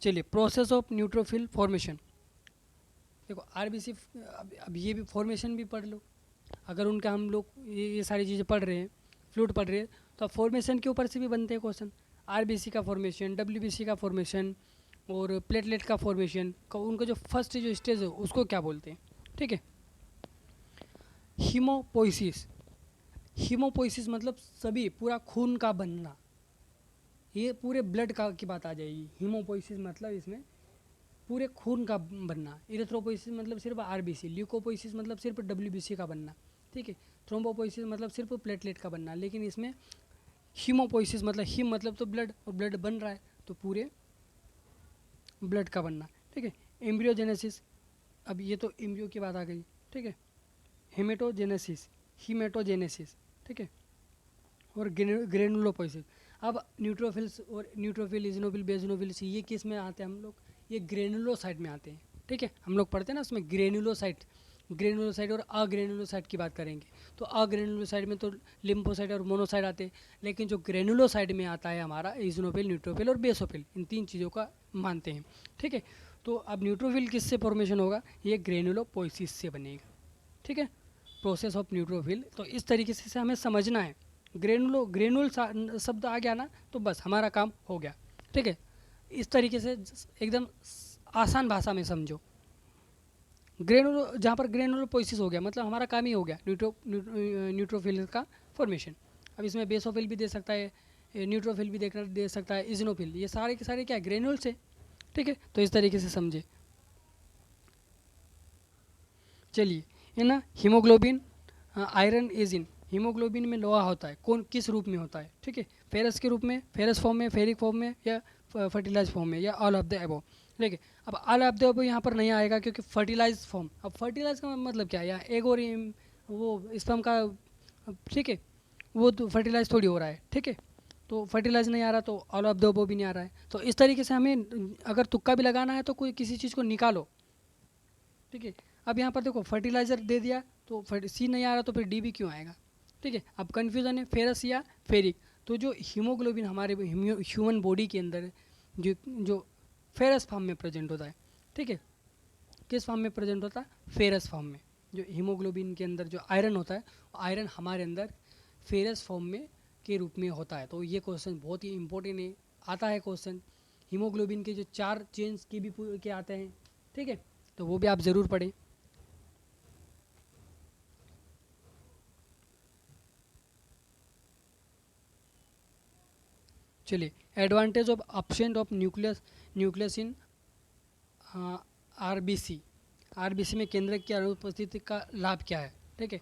चलिए, प्रोसेस ऑफ न्यूट्रोफिल फॉर्मेशन, देखो आरबीसी अब ये भी फॉर्मेशन भी पढ़ लो। अगर उनका हम लोग ये सारी चीज़ें पढ़ रहे हैं, फ्लूइड पढ़ रहे हैं, तो अब फॉर्मेशन के ऊपर से भी बनते हैं क्वेश्चन। आरबीसी का फॉर्मेशन, डब्ल्यूबीसी का फॉर्मेशन और प्लेटलेट का फॉर्मेशन का उनका जो फर्स्ट जो स्टेज है उसको क्या बोलते हैं, ठीक है। हीमोपोइसिस, हीमोपोइसिस मतलब सभी पूरा खून का बनना, ये पूरे ब्लड का की बात आ जाएगी। हीमोपोइसिस मतलब इसमें पूरे खून का बनना। इरेथ्रोपोइसिस मतलब सिर्फ आरबीसी, ल्यूकोपोइसिस मतलब सिर्फ डब्ल्यूबीसी का बनना, ठीक है। थ्रोम्बोपोइसिस मतलब सिर्फ प्लेटलेट का बनना। लेकिन इसमें हीमोपोइसिस मतलब हीम मतलब तो ब्लड, और ब्लड बन रहा है तो पूरे ब्लड का बनना, ठीक है। एम्ब्रियोजेनेसिस, अब ये तो एम्ब्रियो की बात आ गई, ठीक है। हेमेटोजेनेसिस, हीमेटोजेनेसिस, ठीक है। और ग्रेनुलोपोइसिस। अब न्यूट्रोफिल्स और न्यूट्रोफिल, इजनोफिल, बेजनोफिल्स, ये किस में आते हैं हम लोग, ये ग्रेनुलोसाइट में आते हैं, ठीक है। हम लोग पढ़ते हैं ना उसमें ग्रेनुलोसाइट, ग्रेनुलोसाइट और अग्रेनुलोसाइट की बात करेंगे। तो अग्रेनुलोसाइट में तो लिम्फोसाइट और मोनोसाइट आते हैं, लेकिन जो ग्रेनुलोसाइट में आता है हमारा इजनोफिल, न्यूट्रोफिल और बेसोफिल, इन 3 चीज़ों का मानते हैं, ठीक है। तो अब न्यूट्रोफिल किससे फॉर्मेशन होगा, ये ग्रेनुलोपोइसिस से बनेगा, ठीक है। प्रोसेस ऑफ न्यूट्रोफिल, तो इस तरीके से हमें समझना है। ग्रेनुल शब्द आ गया ना तो बस हमारा काम हो गया, ठीक है। इस तरीके से एकदम आसान भाषा में समझो। जहाँ पर ग्रेनुलोपोइसिस हो गया मतलब हमारा काम ही हो गया, न्यूट्रोफिल का फॉर्मेशन। अब इसमें बेसोफिल भी दे सकता है, न्यूट्रोफिल भी दे सकता है, इजनोफिल, ये सारे के सारे क्या ग्रेनुल से, ठीक है। तो इस तरीके से समझे। चलिए, है ना, haemoglobin, iron is in, haemoglobin में लोहा होता है, कौन किस रूप में होता है, ठीक है। फेरस के रूप में, फेरस फॉर्म में, फेरिक फॉर्म में, या फर्टिलाइज फॉर्म में, या ऑल ऑफ द एबो, ठीक है। अब ऑल ऑफ द एबो यहाँ पर नहीं आएगा क्योंकि फर्टिलाइज फॉर्म, अब फर्टिलाइज का मतलब क्या है, यहाँ एग और वो स्पर्म का, ठीक है, वो तो फर्टिलाइज थोड़ी हो रहा है, ठीक है। तो फर्टिलाइज नहीं आ रहा तो ऑल ऑफ द एबो भी नहीं आ रहा है। तो इस तरीके से हमें अगर तुक्का भी लगाना है तो कोई किसी चीज़ को निकालो, ठीक है। अब यहाँ पर देखो फर्टिलाइज़र दे दिया तो सी नहीं आ रहा तो फिर डी भी क्यों आएगा, ठीक है। अब कन्फ्यूज़न है फेरस या फेरिक। तो जो हीमोग्लोबिन हमारे ह्यूमन बॉडी के अंदर जो जो फेरस फॉर्म में प्रेजेंट होता है, ठीक है। किस फॉर्म में प्रेजेंट होता है, फेरस फॉर्म में। जो हीमोग्लोबिन के अंदर जो आयरन होता है, आयरन हमारे अंदर फेरस फॉर्म में के रूप में होता है। तो ये क्वेश्चन बहुत ही इंपॉर्टेंट है, आता है क्वेश्चन। हीमोग्लोबिन के जो 4 चेंज के भी के आते हैं, ठीक है। तो वो भी आप ज़रूर पढ़ें। चलिए, advantage of absent of nucleus in RBC, RBC में केंद्रक की अनुपस्थिति का लाभ क्या है, ठीक है।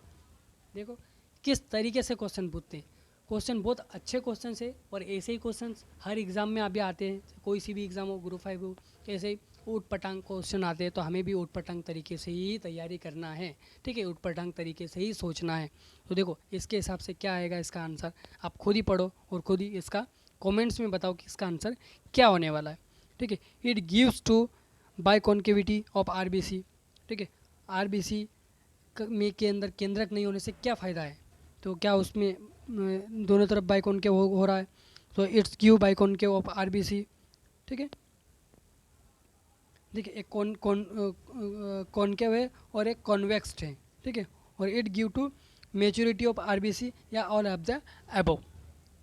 देखो किस तरीके से क्वेश्चन पूछते हैं, क्वेश्चन बहुत अच्छे क्वेश्चन है और ऐसे ही क्वेश्चन हर एग्ज़ाम में अभी आते हैं, कोई सी भी एग्ज़ाम हो, ग्रुप 5 हो, ऐसे ही ऊट पटांग क्वेश्चन आते हैं। तो हमें भी ऊट पटांग तरीके से ही तैयारी करना है, ठीक है, ऊट पटांग तरीके से ही सोचना है। तो देखो इसके हिसाब से क्या आएगा इसका आंसर, आप खुद ही पढ़ो और खुद ही इसका कमेंट्स में बताओ कि इसका आंसर क्या होने वाला है, ठीक है। It gives to biconcavity of RBC, ठीक है। आरबीसी में के अंदर केंद्रक नहीं होने से क्या फ़ायदा है, तो क्या उसमें दोनों तरफ बाय कॉन्केव हो रहा है, तो it's give biconcave of RBC, ठीक है। देखिए एक कॉन्केव है और एक कॉन्वेक्स्ड है, ठीक है। और it give to maturity of RBC या ऑल ऑफ द अबव,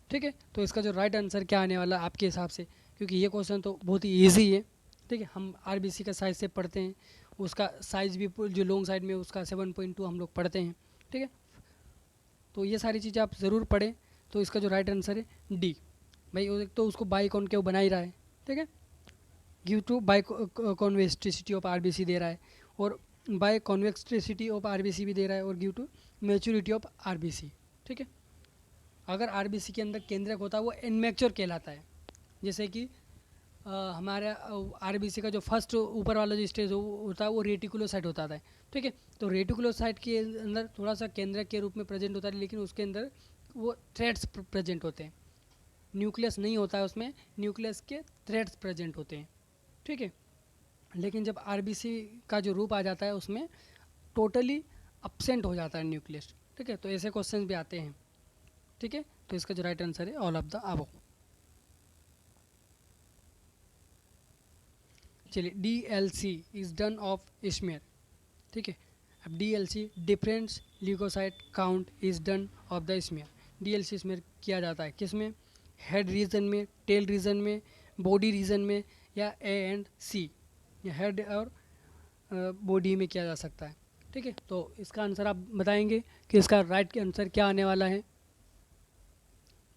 ठीक है। तो इसका जो राइट आंसर क्या आने वाला है आपके हिसाब से, क्योंकि ये क्वेश्चन तो बहुत ही ईजी है, ठीक है। हम आरबीसी का साइज से पढ़ते हैं, उसका साइज भी जो लॉन्ग साइड में उसका 7.2 हम लोग पढ़ते हैं, ठीक है। तो ये सारी चीज़ें आप ज़रूर पढ़ें। तो इसका जो राइट आंसर है डी, भाई एक तो उसको बाई कॉन्केव बना ही रहा है, ठीक है। Give to by concentricity of RBC दे रहा है, और बाय कॉन्वेक्सट्रिसिटी ऑफ आरबीसी भी दे रहा है, और give to maturity of RBC, ठीक है। अगर आरबीसी के अंदर केंद्रक होता है वो इनमेच्योर कहलाता है। जैसे कि हमारा आरबीसी का जो फर्स्ट ऊपर वाला जो स्टेज होता है वो रेटिकुलोसाइट होता है, ठीक है। तो रेटिकुलोसाइट के अंदर थोड़ा सा केंद्रक के रूप में प्रेजेंट होता है, लेकिन उसके अंदर वो थ्रेड्स प्रेजेंट होते हैं, न्यूक्लियस नहीं होता है उसमें, न्यूक्लियस के थ्रेड्स प्रेजेंट होते हैं, ठीक है। लेकिन जब आरबीसी का जो रूप आ जाता है उसमें टोटली अपसेंट हो जाता है न्यूक्लियस, ठीक है। तो ऐसे क्वेश्चन भी आते हैं, ठीक है। तो इसका जो राइट आंसर है ऑल ऑफ द अबव। चलिए, D L C is done of smear, ठीक है। अब D L C difference leukocyte count is done of the smear, D L C smear किया जाता है किस में, हेड रीजन में, टेल रीजन में, बॉडी रीजन में, या ए एंड सी, या हेड और बॉडी में किया जा सकता है, ठीक है। तो इसका आंसर आप बताएंगे कि इसका राइट आंसर क्या आने वाला है,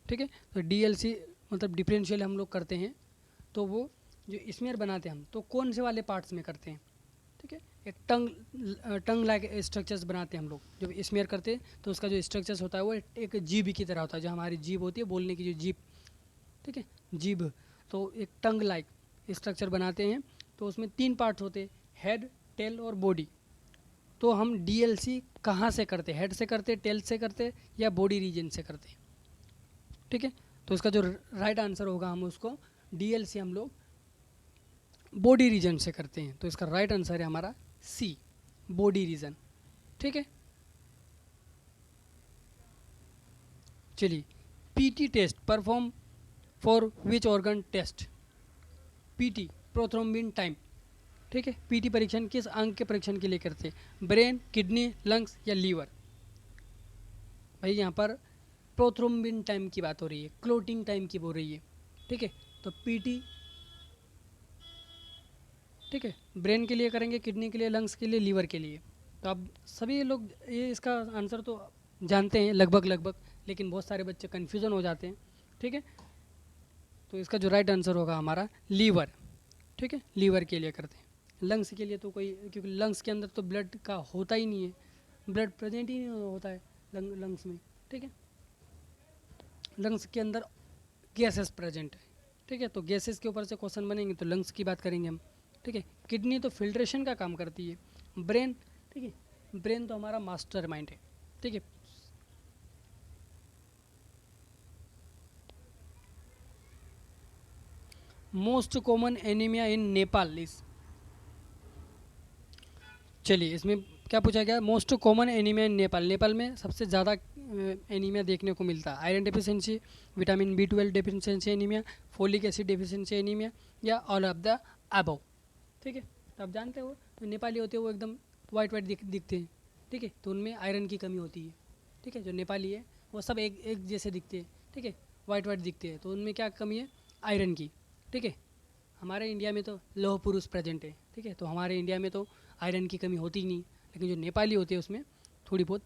ठीक है। तो डी एल सी मतलब डिफरेंशियल हम लोग करते हैं, तो वो जो स्मेयर बनाते हैं हम तो कौन से वाले पार्ट्स में करते हैं, ठीक है। एक टंग लाइक स्ट्रक्चर्स बनाते हैं हम लोग जब स्मेयर करते हैं, तो उसका जो स्ट्रक्चर्स होता है वो एक जीभ की तरह होता है, जो हमारी जीभ होती है बोलने की जो जीभ, ठीक है, जीभ। तो एक टंग लाइक स्ट्रक्चर बनाते हैं तो उसमें 3 पार्ट्स होते हैं, हेड, टेल और बॉडी। तो हम डीएलसी कहाँ से करते, हेड से करते, टेल से करते या बॉडी रीजन से करते, ठीक है। तो इसका जो राइट आंसर होगा, हम उसको डीएलसी हम लोग बॉडी रीजन से करते हैं। तो इसका राइट आंसर है हमारा सी, बॉडी रीजन, ठीक है। चलिए, PT test perform for which organ test, PT prothrombin time, ठीक है। पीटी परीक्षण किस अंग के परीक्षण के लिए करते हैं, ब्रेन, किडनी, लंग्स या लीवर। भाई यहाँ पर प्रोथ्रोम्बिन टाइम की बात हो रही है, क्लोटिंग टाइम की बोल रही है, ठीक है। तो पीटी, ठीक है, ब्रेन के लिए करेंगे, किडनी के लिए, लंग्स के लिए, लीवर के लिए। तो अब सभी लोग ये इसका आंसर तो जानते हैं लगभग लगभग, लेकिन बहुत सारे बच्चे कन्फ्यूज़न हो जाते हैं, ठीक है। तो इसका जो राइट आंसर होगा हमारा लीवर, ठीक है, लीवर के लिए करते हैं। लंग्स के लिए तो कोई, क्योंकि लंग्स के अंदर तो ब्लड का होता ही नहीं है, ब्लड प्रेजेंट ही नहीं होता है लंग्स में, ठीक है। लंग्स के अंदर गैसेस प्रेजेंट है, ठीक है। तो गैसेस के ऊपर से क्वेश्चन बनेंगे तो लंग्स की बात करेंगे हम, ठीक है। किडनी तो फिल्ट्रेशन का काम करती है, ब्रेन, ठीक है, ब्रेन तो हमारा मास्टर माइंड है, ठीक है। Most common anaemia in Nepal is, चलिए इसमें क्या पूछा गया, मोस्ट कॉमन एनीमिया इन नेपाल, नेपाल में सबसे ज़्यादा एनीमिया देखने को मिलता है। Iron deficiency, vitamin B12 deficiency anaemia, folic acid deficiency anaemia या ऑल ऑफ द अबव, ठीक है। तो आप जानते हो तो नेपाली होते हैं वो एकदम वाइट वाइट दिखते हैं, ठीक है। तो उनमें आयरन की कमी होती है, ठीक है। जो नेपाली है वो सब एक जैसे दिखते हैं, ठीक है, वाइट वाइट दिखते हैं। तो उनमें क्या कमी है, आयरन की, ठीक है। हमारे इंडिया में तो लौह पुरुष प्रेजेंट है, ठीक है। तो हमारे इंडिया में तो आयरन की कमी होती ही नहीं, लेकिन जो नेपाली होते हैं उसमें थोड़ी बहुत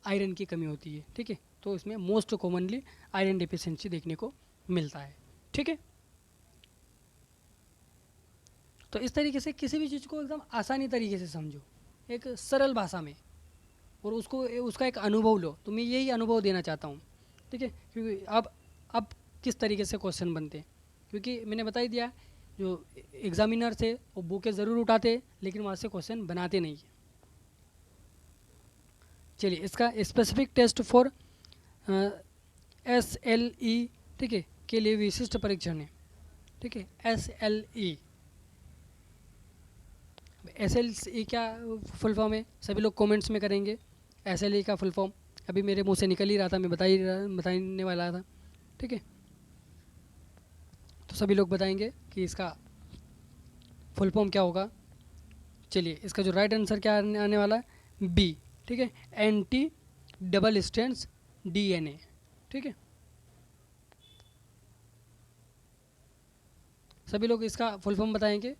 आयरन की कमी होती है, ठीक है। तो इसमें मोस्ट कॉमनली आयरन डिफिशिएंसी देखने को मिलता है, ठीक है। तो इस तरीके से किसी भी चीज़ को एकदम आसानी तरीके से समझो, एक सरल भाषा में, और उसको उसका एक अनुभव लो। तो मैं यही अनुभव देना चाहता हूँ, ठीक है। क्योंकि अब किस तरीके से क्वेश्चन बनते हैं, क्योंकि मैंने बता ही दिया, जो एग्जामिनर थे वो बुकें ज़रूर उठाते लेकिन वहाँ से क्वेश्चन बनाते नहीं है। चलिए, इसका स्पेसिफिक टेस्ट फॉर SLE, ठीक है, के लिए विशिष्ट परीक्षण है, ठीक है। SLE क्या फुल फॉर्म है, सभी लोग कमेंट्स में करेंगे। SLE का फुल फॉर्म अभी मेरे मुंह से निकल ही रहा था, मैं बताने वाला था, ठीक है। तो सभी लोग बताएंगे कि इसका फुल फॉर्म क्या होगा। चलिए, इसका जो राइट आंसर क्या आने वाला है, बी, ठीक है, एंटी डबल स्ट्रैंड DNA, ठीक है। सभी लोग इसका फुल फॉर्म बताएंगे,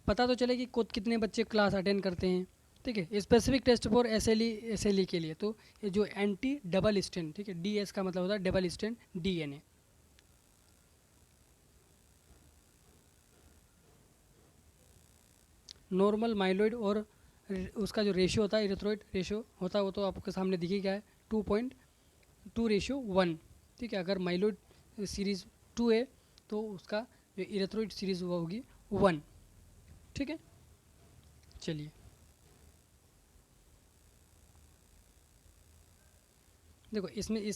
पता तो चले कि कितने बच्चे क्लास अटेंड करते हैं, ठीक है। स्पेसिफिक टेस्ट फॉर SLE के लिए तो ये जो एंटी डबल स्ट्रैंड, ठीक है, DS का मतलब होता है double strand DNA। Normal myeloid और उसका जो रेशियो होता है, इरेथ्रोइड रेशियो होता है, वो तो आपके सामने दिख ही गया है, 2.2:1, ठीक है। अगर माइलॉइड सीरीज़ 2 है तो उसका जो इरेथ्रोइड सीरीज़ हुआ होगी 1, ठीक है। चलिए, देखो इसमें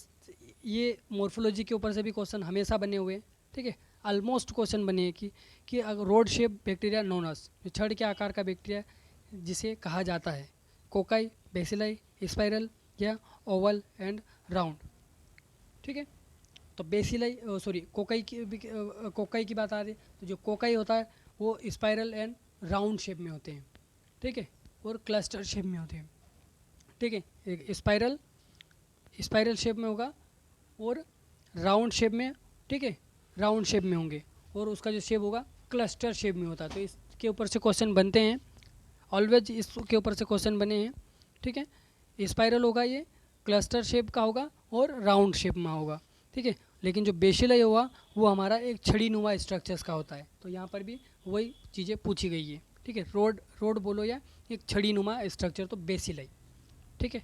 ये मॉर्फोलॉजी के ऊपर से भी क्वेश्चन हमेशा बने हुए हैं, ठीक है। ऑलमोस्ट क्वेश्चन बने हैं कि अगर रोड शेप बैक्टीरिया नोनस, जो छड़ के आकार का बैक्टीरिया जिसे कहा जाता है, कोकाई, बेसिलाई, स्पाइरल या ओवल एंड राउंड, ठीक है। तो बेसिलाई, सॉरी, कोकाई की बात आ रही है, तो जो कोकाई होता है वो स्पाइरल एंड राउंड शेप में होते हैं, ठीक है, और क्लस्टर शेप में होते हैं, ठीक है। एक स्पाइरल शेप में होगा और राउंड शेप में, ठीक है, राउंड शेप में होंगे, और उसका जो शेप होगा क्लस्टर शेप में होता है। तो इसके ऊपर से क्वेश्चन बनते हैं, ऑलवेज इसके ऊपर से क्वेश्चन बने हैं, ठीक है। स्पाइरल होगा, ये क्लस्टर शेप का होगा और राउंड शेप में होगा, ठीक है। लेकिन जो बेसिलाई होगा वो हमारा एक छड़ीनुमा स्ट्रक्चर्स का होता है। तो यहाँ पर भी वही चीज़ें पूछी गई है, ठीक है। रोड बोलो या एक छड़ीनुमा स्ट्रक्चर, तो बेसिलाई, ठीक है।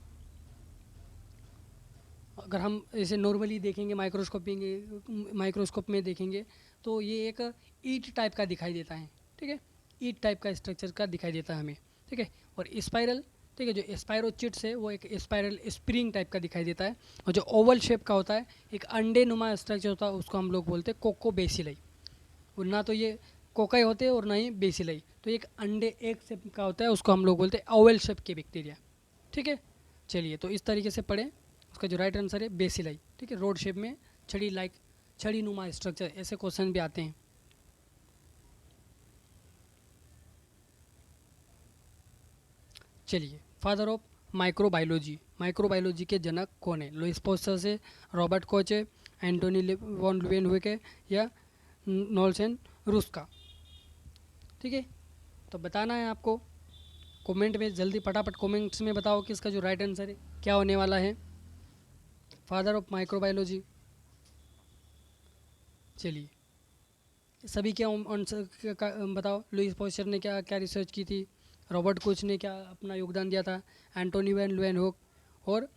अगर हम इसे नॉर्मली देखेंगे माइक्रोस्कोप में देखेंगे तो ये एक ईट टाइप का दिखाई देता है, ठीक है, ईट टाइप का स्ट्रक्चर का दिखाई देता है हमें, ठीक है। और स्पाइरल, ठीक है, जो स्पायरोचिट्स है वो एक स्पाइरल स्प्रिंग टाइप का दिखाई देता है। और जो ओवल शेप का होता है एक अंडे नुमा स्ट्रक्चर होता है उसको हम लोग बोलते हैं कोको बेसिलाई। और ना तो ये कोकाई होते हैं और ना ही बेसिलाई, तो एक अंडे एक शेप का होता है उसको हम लोग बोलते हैं ओवल शेप के बैक्टीरिया, ठीक है। चलिए तो इस तरीके से पढ़ें। उसका जो राइट आंसर है बेसिलाई, ठीक है, रोड शेप में छड़ी नुमा स्ट्रक्चर, ऐसे क्वेश्चन भी आते हैं। चलिए, फादर ऑफ माइक्रोबायोलॉजी के जनक कौन है? लुईस पास्चर से, रॉबर्ट कोच है, एंटोनी वॉन ल्यूवेनहुइक है, या नॉल्सन रूस्का? ठीक है, तो बताना है आपको कमेंट में, जल्दी फटाफट कमेंट्स में बताओ कि इसका जो राइट आंसर है क्या होने वाला है, फादर ऑफ माइक्रोबायोलॉजी। चलिए, सभी क्या आंसर बताओ। लुईस पास्चर ने क्या क्या रिसर्च की थी, रॉबर्ट कोच ने क्या अपना योगदान दिया था, एंटोनी वैन ल्यूवेनहुइक और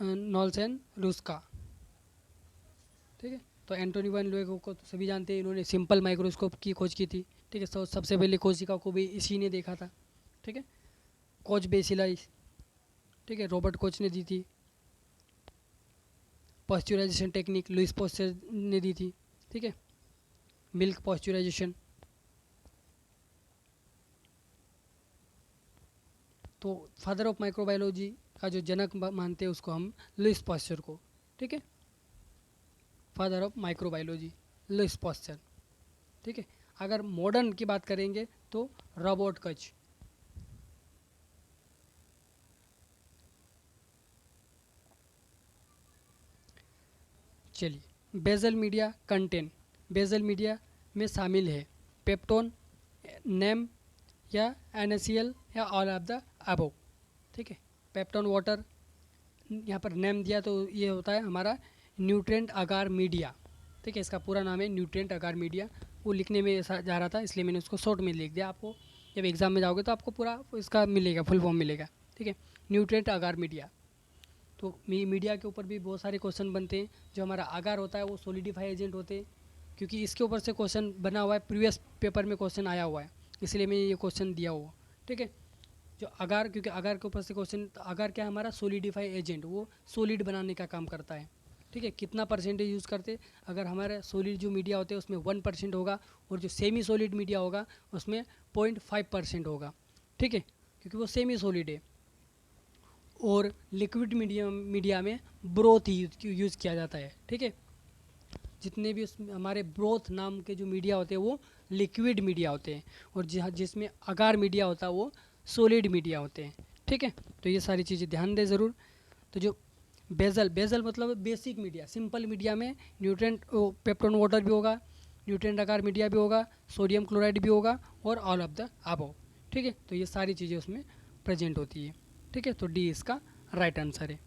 नॉल्सन रूस्का, ठीक है। तो एंटोनी वैन ल्यूवेनहुइक को तो सभी जानते हैं, इन्होंने सिंपल माइक्रोस्कोप की खोज की थी, ठीक है। तो सबसे पहले कोशिका को भी इसी ने देखा था, ठीक है। कोच बेसिलाई, ठीक है, रॉबर्ट कोच ने दी थी। पॉस्चराइजेशन टेक्निक लुईस पास्चर ने दी थी, ठीक है, मिल्क पॉस्चराइजेशन। तो फादर ऑफ माइक्रोबायोलॉजी का जो जनक मानते हैं उसको हम लुईस पास्चर को, ठीक है, father of microbiology Louis Pasteur, ठीक है। अगर मॉडर्न की बात करेंगे तो रॉबर्ट कोच। चलिए, basal media content, basal media में शामिल है पेप्टोन, नेम या NaCl या ऑल ऑफ द अबव, ठीक है। पेप्टोन वाटर, यहाँ पर नेम दिया तो ये होता है हमारा न्यूट्रिएंट अगार मीडिया, ठीक है, इसका पूरा नाम है न्यूट्रिएंट अगार मीडिया। वो लिखने में ऐसा जा रहा था इसलिए मैंने उसको शॉर्ट में लिख दिया। आपको जब एग्ज़ाम में जाओगे तो आपको पूरा इसका मिलेगा, फुल फॉर्म मिलेगा, ठीक है, न्यूट्रिएंट अगार मीडिया। तो मीडिया के ऊपर भी बहुत सारे क्वेश्चन बनते हैं। जो हमारा आगार होता है वो सोलिडिफाई एजेंट होते हैं, क्योंकि इसके ऊपर से क्वेश्चन बना हुआ है, प्रीवियस पेपर में क्वेश्चन आया हुआ है, इसलिए मैं ये क्वेश्चन दिया हुआ, ठीक है। जो आगार, क्योंकि आगार के ऊपर से क्वेश्चन, आगार क्या है हमारा सोलिडिफाई एजेंट, वो सोलिड बनाने का काम करता है, ठीक है। कितना परसेंटेज यूज़ करते, अगर हमारे सोलिड जो मीडिया होते हैं उसमें 1% होगा और जो सेमी सोलिड मीडिया होगा उसमें 0.5% होगा, ठीक है, क्योंकि वो सेमी सोलिड है। और लिक्विड मीडिया में ब्रोथ यूज़ किया जाता है, ठीक है। जितने भी उस हमारे ब्रोथ नाम के जो मीडिया होते हैं वो लिक्विड मीडिया होते हैं, और जिसमें अगार मीडिया होता है वो सॉलिड मीडिया होते हैं, ठीक है। तो ये सारी चीज़ें ध्यान दें ज़रूर। तो जो बेजल मतलब बेसिक मीडिया, सिंपल मीडिया में न्यूट्रिएंट पेप्टोन वाटर भी होगा, न्यूट्रिएंट अगार मीडिया भी होगा, सोडियम क्लोराइड भी होगा और ऑल ऑफ द अबव, ठीक है। तो ये सारी चीज़ें उसमें प्रेजेंट होती है, ठीक है। तो डी इसका राइट आंसर है।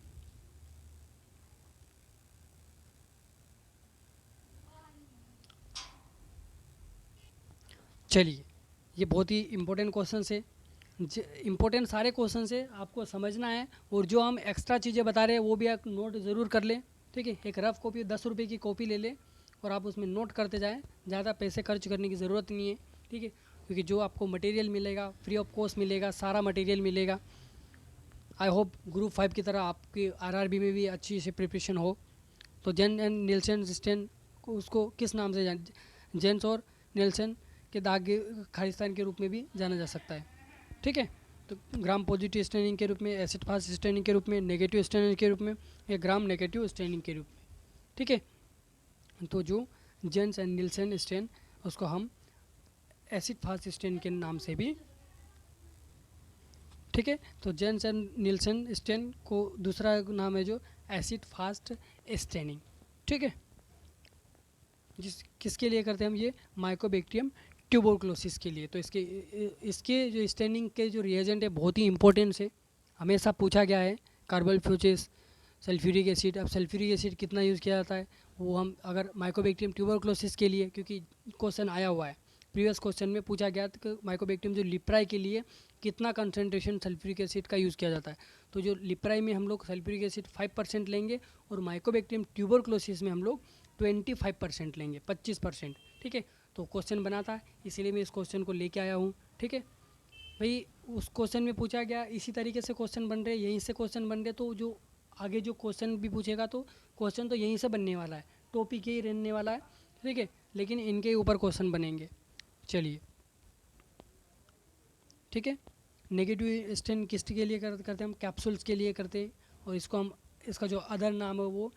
चलिए, ये बहुत ही इम्पोर्टेंट क्वेश्चन है, इम्पोर्टेंट सारे क्वेश्चन से आपको समझना है। और जो हम एक्स्ट्रा चीज़ें बता रहे हैं वो भी आप नोट ज़रूर कर लें, ठीक है। एक रफ कॉपी 10 रुपये की कॉपी ले लें और आप उसमें नोट करते जाएं, ज़्यादा पैसे खर्च करने की ज़रूरत नहीं है, ठीक है। क्योंकि जो आपको मटेरियल मिलेगा फ्री ऑफ कॉस्ट मिलेगा, सारा मटेरियल मिलेगा। आई होप ग्रुप 5 की तरह आपकी RRB में भी अच्छी से प्रिपरेशन हो। तो जेन एंड निल्सन स्टेन को, उसको किस नाम से जेंस और निल्सन के दाग खालिस्तान के रूप में भी जाना जा सकता है, ठीक है। तो ग्राम पॉजिटिव स्टेनिंग के रूप में, एसिड फास्ट स्टेनिंग के रूप में, नेगेटिव स्टेनिंग के रूप में, या ग्राम नेगेटिव स्टेनिंग के रूप में, ठीक है। तो जो जेंस एंड निल्सन स्टेन उसको हम एसिड फास्ट स्टेन के नाम से भी, ठीक है। तो जेंस एंड निल्सन स्टेन को दूसरा नाम है जो एसिड फास्ट स्टेनिंग, ठीक है। किसके लिए करते हैं हम ये? माइकोबैक्टीरियम ट्यूबरकुलोसिस के लिए। तो इसके जो स्टेनिंग के जो रिएजेंट है बहुत ही इंपॉर्टेंट है, हमेशा पूछा गया है। Carbol fuchsin, sulphuric acid. अब सल्फ्यूरिक एसिड कितना यूज़ किया जाता है वो हम अगर माइकोबैक्टीरियम ट्यूबरकुलोसिस के लिए, क्योंकि क्वेश्चन आया हुआ है, प्रीवियस क्वेश्चन में पूछा गया था कि माइकोबैक्टीरियम जो लिप्राई के लिए कितना कंसनट्रेशन सल्फ्यूरिक एसिड का यूज़ किया जाता है। तो जो लिप्राई में हम लोग सल्फ्यूरिक एसिड 5% लेंगे और माइकोबैक्टीरियम ट्यूबरक्लोसिस में हम लोग 25% लेंगे, 25%। ठीक है, तो क्वेश्चन बना था इसीलिए मैं इस क्वेश्चन को लेके आया हूँ। ठीक है भाई, उस क्वेश्चन में पूछा गया, इसी तरीके से क्वेश्चन बन रहे, यहीं से क्वेश्चन बन रहे, तो जो आगे जो क्वेश्चन भी पूछेगा तो क्वेश्चन तो यहीं से बनने वाला है, टॉपिक यही रहने वाला है। ठीक है, लेकिन इनके ऊपर क्वेश्चन बनेंगे। चलिए ठीक है, नेगेटिव स्टेन किसके लिए करते हैं हम? कैप्सूल्स के लिए करते हैं, और इसको हम, इसका जो अदर नाम है वो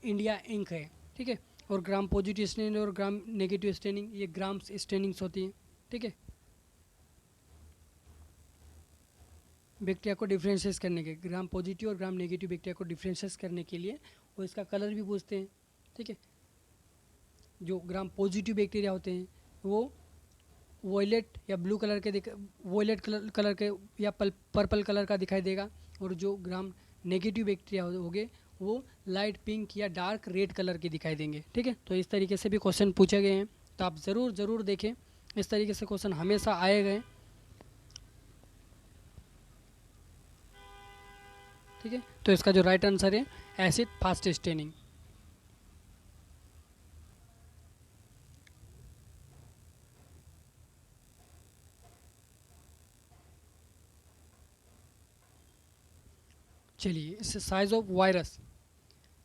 इंडिया इंक है। ठीक है, और ग्राम पॉजिटिव स्टेनिंग और ग्राम नेगेटिव स्टेनिंग, ये ग्राम्स स्टेनिंग्स होती हैं। ठीक है, बैक्टीरिया को डिफ्रेंशिएट करने के, ग्राम पॉजिटिव और ग्राम नेगेटिव बैक्टीरिया को डिफ्रेंशिएट करने के लिए वो इसका कलर भी पूछते हैं। ठीक है, जो ग्राम पॉजिटिव बैक्टीरिया होते हैं वो वॉयलेट या ब्लू कलर के वॉयलेट कलर के या पर्पल कलर का दिखाई देगा, और जो ग्राम नेगेटिव बैक्टीरिया होंगे वो लाइट पिंक या डार्क रेड कलर के दिखाई देंगे। ठीक है, तो इस तरीके से भी क्वेश्चन पूछे गए हैं, तो आप ज़रूर देखें, इस तरीके से क्वेश्चन हमेशा आए गए। ठीक है, तो इसका जो राइट आंसर है एसिड फास्ट स्टेनिंग। चलिए, इससे साइज ऑफ वायरस,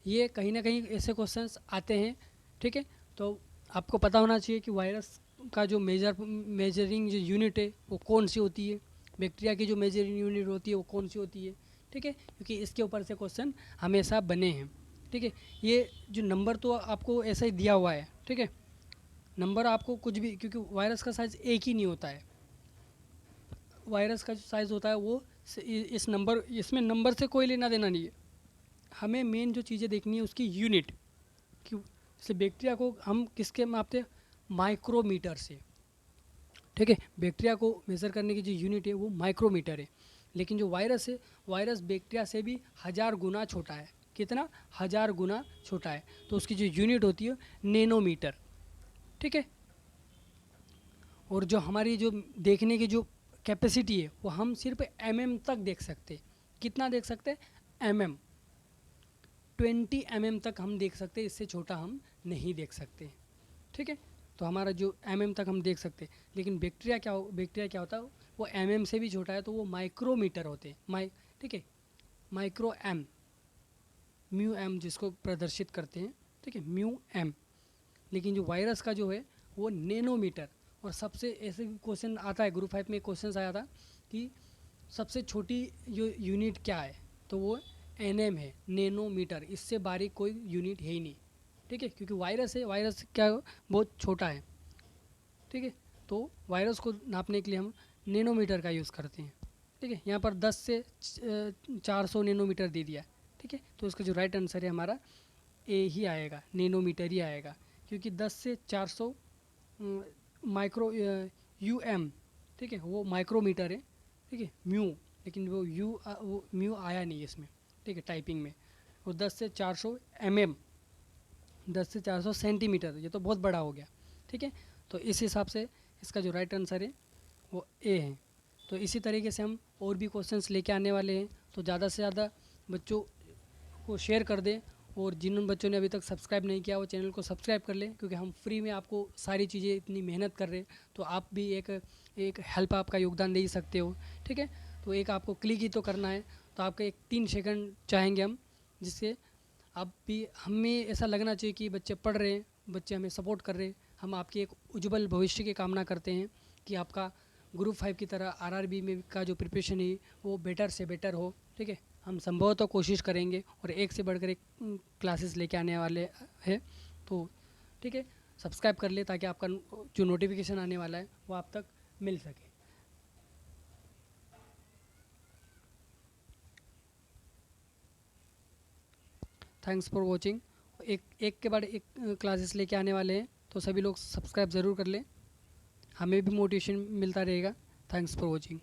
ये कहीं ना कहीं ऐसे क्वेश्चंस आते हैं। ठीक है, तो आपको पता होना चाहिए कि वायरस का जो मेजरिंग जो यूनिट है वो कौन सी होती है, बैक्टीरिया की जो मेजरिंग यूनिट होती है वो कौन सी होती है। ठीक है, क्योंकि इसके ऊपर से क्वेश्चन हमेशा बने हैं। ठीक है, ये जो नंबर तो आपको ऐसा ही दिया हुआ है। ठीक है, नंबर आपको कुछ भी, क्योंकि वायरस का साइज़ एक ही नहीं होता है, वायरस का जो साइज़ होता है वो इस नंबर, इसमें नंबर से कोई लेना देना नहीं है। हमें मेन जो चीज़ें देखनी है उसकी यूनिट, क्यों, जैसे बैक्टीरिया को हम किसके मापते हैं? माइक्रोमीटर से। ठीक है, बैक्टीरिया को मेज़र करने की जो यूनिट है वो माइक्रोमीटर है, लेकिन जो वायरस है, वायरस बैक्टीरिया से भी 1000 गुना छोटा है। कितना? 1000 गुना छोटा है, तो उसकी जो यूनिट होती है नैनोमीटर। ठीक है, और जो हमारी जो देखने की जो कैपेसिटी है वो हम सिर्फ तक देख सकते हैं। कितना देख सकते हैं? 20 तक हम देख सकते हैं, इससे छोटा हम नहीं देख सकते। ठीक है, तो हमारा जो तक हम देख सकते हैं, लेकिन बैक्टीरिया क्या होता है? वो से भी छोटा है, तो वो माइक्रोमीटर होते हैं। ठीक है, माइक्रो एम, म्यू एम जिसको प्रदर्शित करते हैं। ठीक है, म्यू एम। लेकिन जो वायरस का जो है वो नैनोमीटर। और सबसे ऐसे क्वेश्चन आता है, ग्रुप 5 में क्वेश्चन आया था कि सबसे छोटी जो यूनिट क्या है, तो वो एनएम है, नैनोमीटर। इससे बारीक कोई यूनिट है ही नहीं। ठीक है, क्योंकि वायरस है, वायरस क्या बहुत छोटा है। ठीक है, तो वायरस को नापने के लिए हम नैनोमीटर का यूज़ करते हैं। ठीक है, यहाँ पर 10 से 400 नैनोमीटर दे दिया है। ठीक है, तो इसका जो राइट आंसर है हमारा ए ही आएगा, नैनोमीटर ही आएगा, क्योंकि 10 से 400 माइक्रो यूएम। ठीक है, वो माइक्रोमीटर है। ठीक है, म्यू, लेकिन वो म्यू आया नहीं इसमें। ठीक है, टाइपिंग में वो 10 से 400 mm, 10 से 400 सेंटीमीटर, ये तो बहुत बड़ा हो गया। ठीक है, तो इस हिसाब से इसका जो राइट आंसर है वो ए है। तो इसी तरीके से हम और भी क्वेश्चंस लेके आने वाले हैं, तो ज़्यादा से ज़्यादा बच्चों को शेयर कर दें, और जिन बच्चों ने अभी तक सब्सक्राइब नहीं किया वो चैनल को सब्सक्राइब कर लें, क्योंकि हम फ्री में आपको सारी चीज़ें इतनी मेहनत कर रहे हैं, तो आप भी एक हेल्प, आपका योगदान दे ही सकते हो। ठीक है, तो एक आपको क्लिक ही तो करना है, तो आपका एक 3 सेकंड चाहेंगे हम, जिससे आप भी, हमें ऐसा लगना चाहिए कि बच्चे पढ़ रहे हैं, बच्चे हमें सपोर्ट कर रहे हैं। हम आपके एक उज्जवल भविष्य की कामना करते हैं कि आपका ग्रुप 5 की तरह आरआरबी में का जो प्रिपरेशन है वो बेटर से बेटर हो। ठीक है, हम संभवतः कोशिश करेंगे, और एक से बढ़कर एक क्लासेस लेके आने वाले हैं। तो ठीक है, सब्सक्राइब कर ले ताकि आपका जो नोटिफिकेशन आने वाला है वो आप तक मिल सके। Thanks for watching. एक के बाद एक क्लासेस लेके आने वाले हैं, तो सभी लोग सब्सक्राइब ज़रूर कर लें, हमें भी मोटिवेशन मिलता रहेगा। Thanks for watching.